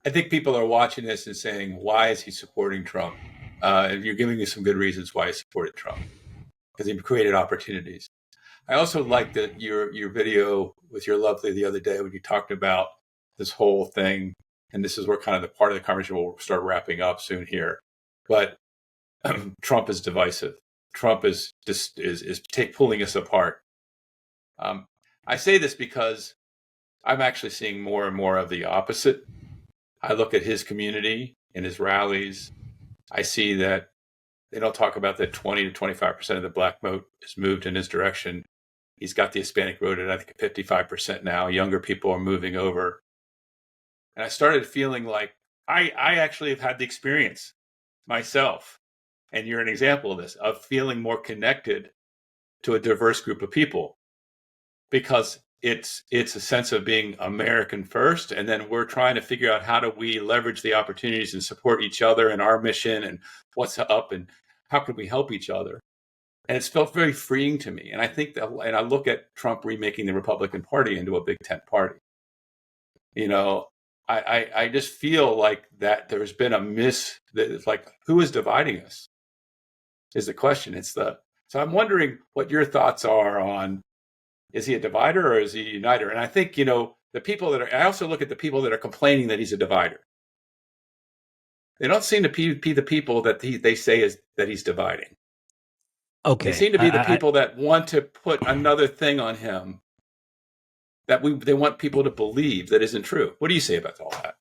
S1: think people are watching this and saying, why is he supporting Trump? And you're giving me some good reasons why he supported Trump, because he created opportunities. I also liked that your video with your lovely the other day when you talked about this whole thing, and this is where kind of the part of the conversation will start wrapping up soon here. But Trump is divisive. Trump is pulling us apart. I say this because I'm actually seeing more and more of the opposite. I look at his community and his rallies. I see that they don't talk about that 20 to 25% of the black vote is moved in his direction. He's got the Hispanic vote at, I think, 55% now. Younger people are moving over. And I started feeling like I actually have had the experience myself. And you're an example of this, of feeling more connected to a diverse group of people, because it's a sense of being American first. And then we're trying to figure out how do we leverage the opportunities and support each other and our mission and what's up and how can we help each other. And it's felt very freeing to me. And I think that, and I look at Trump remaking the Republican Party into a big tent party. I just feel like that there's been a that it's like, who is dividing us is the question. So I'm wondering what your thoughts are on, is he a divider or is he a uniter? And I think, I also look at the people that are complaining that he's a divider. They don't seem to be the people that they say that he's dividing.
S2: Okay.
S1: They seem to be the people that want to put another thing on him that they want people to believe that isn't true. What do you say about all that?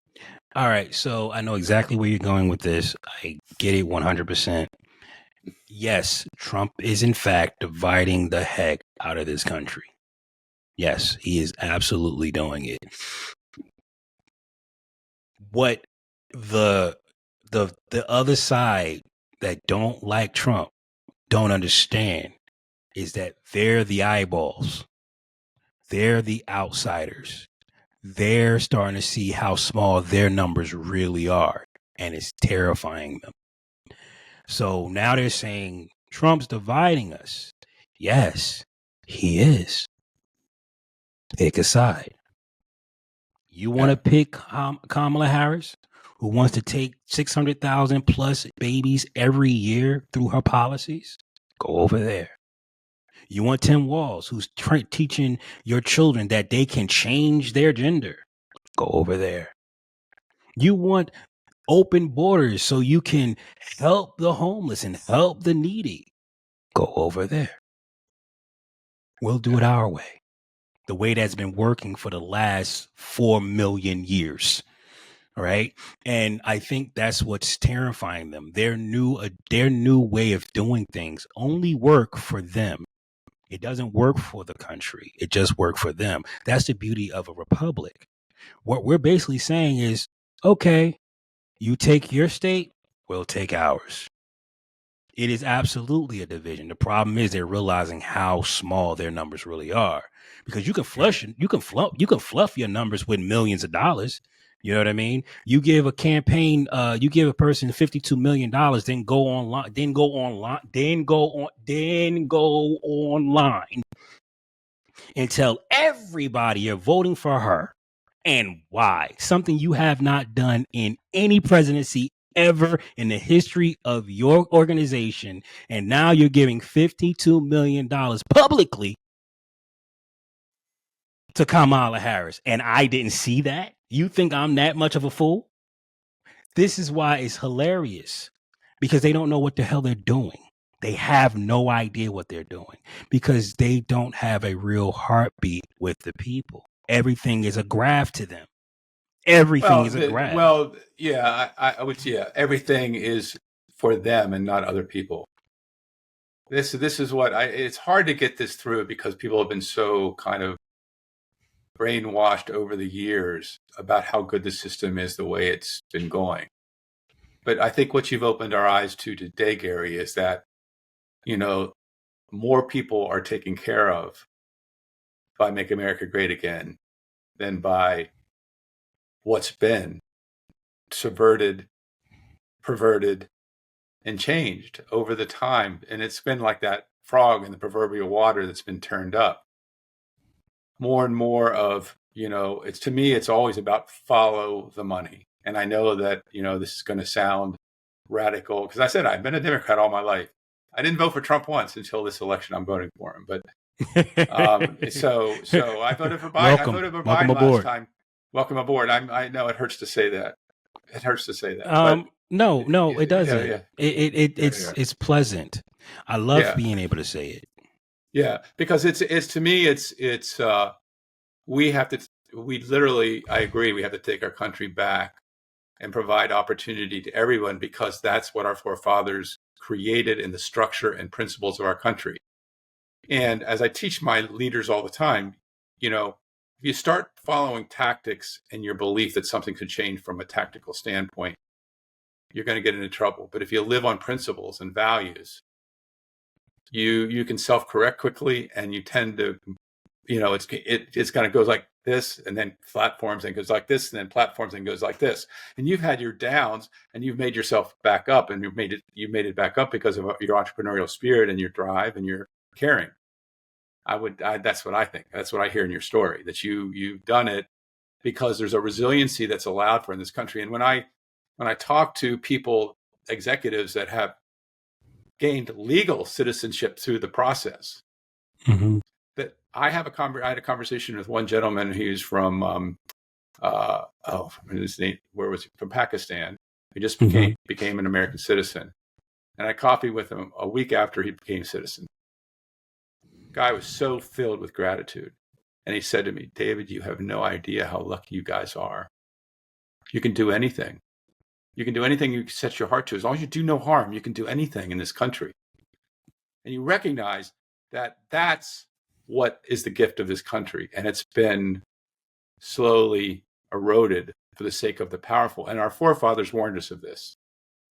S2: All right. So I know exactly where you're going with this. I get it 100%. Yes, Trump is in fact dividing the heck out of this country. Yes, he is absolutely doing it. What the other side that don't like Trump don't understand is that they're the eyeballs. They're the outsiders. They're starting to see how small their numbers really are, and it's terrifying them. So now they're saying Trump's dividing us. Yes, he is. Pick a side. You want to pick Kamala Harris, who wants to take 600,000 plus babies every year through her policies? Go over there. You want Tim Walz, who's teaching your children that they can change their gender? Go over there. You want open borders so you can help the homeless and help the needy? Go over there. We'll do it our way. The way that's been working for the last 4 million years. Right. And I think that's what's terrifying them. Their new way of doing things only work for them. It doesn't work for the country. It just works for them. That's the beauty of a republic. What we're basically saying is, okay, you take your state, we'll take ours. It is absolutely a division. The problem is they're realizing how small their numbers really are, because you can fluff your numbers with millions of dollars. You know what I mean? You give a campaign, you give a person $52 million, then go online and tell everybody you're voting for her and why. Something you have not done in any presidency ever in the history of your organization. And now you're giving $52 million publicly to Kamala Harris. And I didn't see that? You think I'm that much of a fool? This is why it's hilarious, because they don't know what the hell they're doing. They have no idea what they're doing because they don't have a real heartbeat with the people. Everything is a graph to them. Everything is a graph.
S1: Well, yeah, I would say, yeah, everything is for them and not other people. This is what it's hard to get this through because people have been so kind of brainwashed over the years about how good the system is the way it's been going. But I think what you've opened our eyes to today, Gary, is that, more people are taken care of by Make America Great Again than by what's been subverted, perverted, and changed over the time. And it's been like that frog in the proverbial water that's been turned up. More and more of, to me, it's always about follow the money. And I know that, this is going to sound radical because I said I've been a Democrat all my life. I didn't vote for Trump once until this election. I'm voting for him. But so I voted for Biden. I voted for Biden last time. Welcome aboard. I know it hurts to say that. It hurts to say that.
S2: No, it doesn't.
S1: Yeah.
S2: It's pleasant. I love being able to say it.
S1: Yeah, because it's to me, we literally, I agree, we have to take our country back and provide opportunity to everyone because that's what our forefathers created in the structure and principles of our country. And as I teach my leaders all the time, if you start following tactics and your belief that something could change from a tactical standpoint, you're going to get into trouble. But if you live on principles and values, you can self-correct quickly, and you tend to, it's kind of goes like this, and then platforms, and goes like this, and then platforms, and goes like this. And you've had your downs, and you've made yourself back up, and you've made it back up because of your entrepreneurial spirit and your drive and your caring. That's what I think. That's what I hear in your story, that you've done it because there's a resiliency that's allowed for in this country. And when I talk to people, executives that have gained legal citizenship through the process,
S2: mm-hmm.
S1: that I had a conversation with one gentleman who's from his name, where was he? From Pakistan. He just became an American citizen, and I coffeed with him a week after he became a citizen. Guy was so filled with gratitude, and he said to me, "David, you have no idea how lucky you guys are. You can do anything. You can do anything you set your heart to. As long as you do no harm, you can do anything in this country." And you recognize that that's what is the gift of this country. And it's been slowly eroded for the sake of the powerful. And our forefathers warned us of this.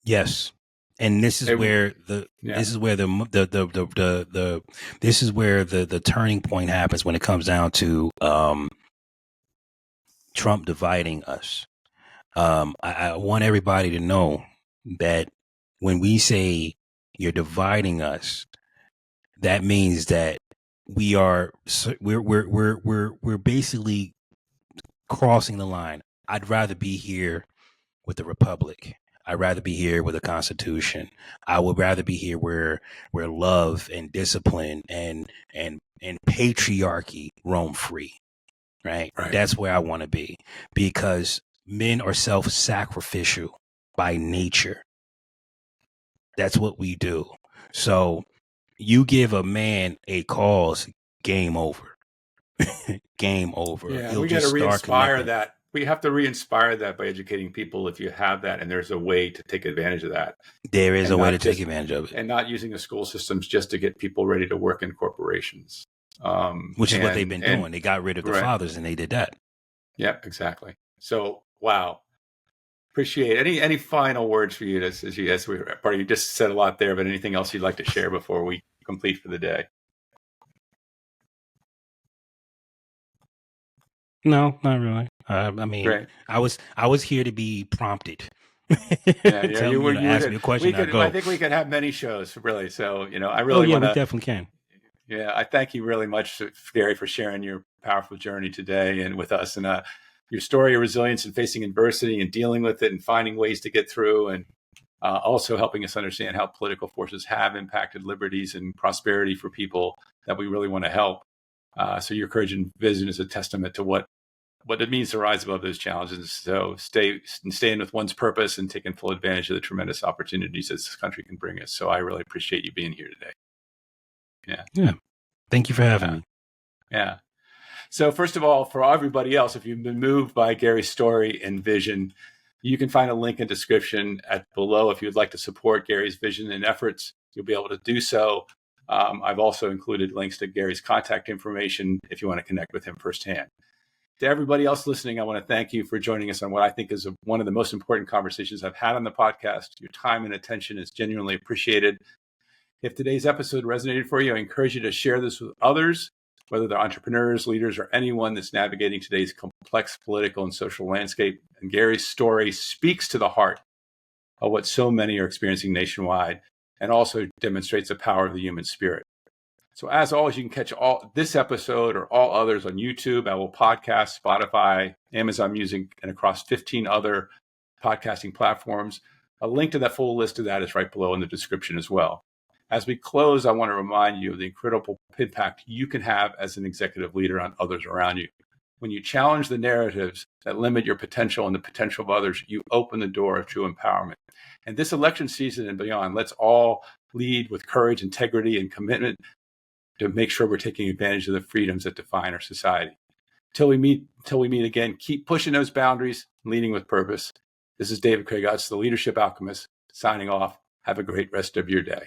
S2: Yes. And this is where the turning point happens when it comes down to Trump dividing us. I want everybody to know that when we say you're dividing us, that means that we're basically crossing the line. I'd rather be here with the Republic. I'd rather be here with a Constitution. I would rather be here where love and discipline and patriarchy roam free. Right? That's where I want to be, because men are self-sacrificial by nature. That's what we do. So you give a man a cause, game over. Game over.
S1: Yeah, we got to re-inspire that. We have to re-inspire that by educating people, if you have that, and there's a way to take advantage of that.
S2: There is a way to take advantage of it.
S1: And not using the school systems just to get people ready to work in corporations.
S2: Which is what they've been doing. They got rid of the fathers and they did that.
S1: Yeah, exactly. So, wow. Appreciate it. Any final words for you as you just said a lot there, but anything else you'd like to share before we complete for the day?
S2: No, not really. I mean, great. I was here to be prompted.
S1: Yeah, you would
S2: ask me a question.
S1: I think we could have many shows, really. So, I really
S2: we definitely can.
S1: Yeah, I thank you really much, Gary, for sharing your powerful journey today and with us, and your story of resilience and facing adversity and dealing with it and finding ways to get through, and also helping us understand how political forces have impacted liberties and prosperity for people that we really want to help. So your courage and vision is a testament to what it means to rise above those challenges. So staying with one's purpose and taking full advantage of the tremendous opportunities that this country can bring us. So I really appreciate you being here today.
S2: Yeah. Thank you for having me.
S1: Yeah. So first of all, for everybody else, if you've been moved by Gary's story and vision, you can find a link in description below. If you'd like to support Gary's vision and efforts, you'll be able to do so. I've also included links to Gary's contact information if you want to connect with him firsthand. To everybody else listening, I want to thank you for joining us on what I think is one of the most important conversations I've had on the podcast. Your time and attention is genuinely appreciated. If today's episode resonated for you, I encourage you to share this with others, whether they're entrepreneurs, leaders, or anyone that's navigating today's complex political and social landscape. And Gary's story speaks to the heart of what so many are experiencing nationwide, and also demonstrates the power of the human spirit. So as always, you can catch this episode or all others on YouTube, Apple Podcasts, Spotify, Amazon Music, and across 15 other podcasting platforms. A link to that full list of that is right below in the description as well. As we close, I want to remind you of the incredible impact you can have as an executive leader on others around you. When you challenge the narratives that limit your potential and the potential of others, you open the door of true empowerment. And this election season and beyond, let's all lead with courage, integrity, and commitment to make sure we're taking advantage of the freedoms that define our society. Till we meet again, keep pushing those boundaries, leading with purpose. This is David Craig, the Leadership Alchemist, signing off. Have a great rest of your day.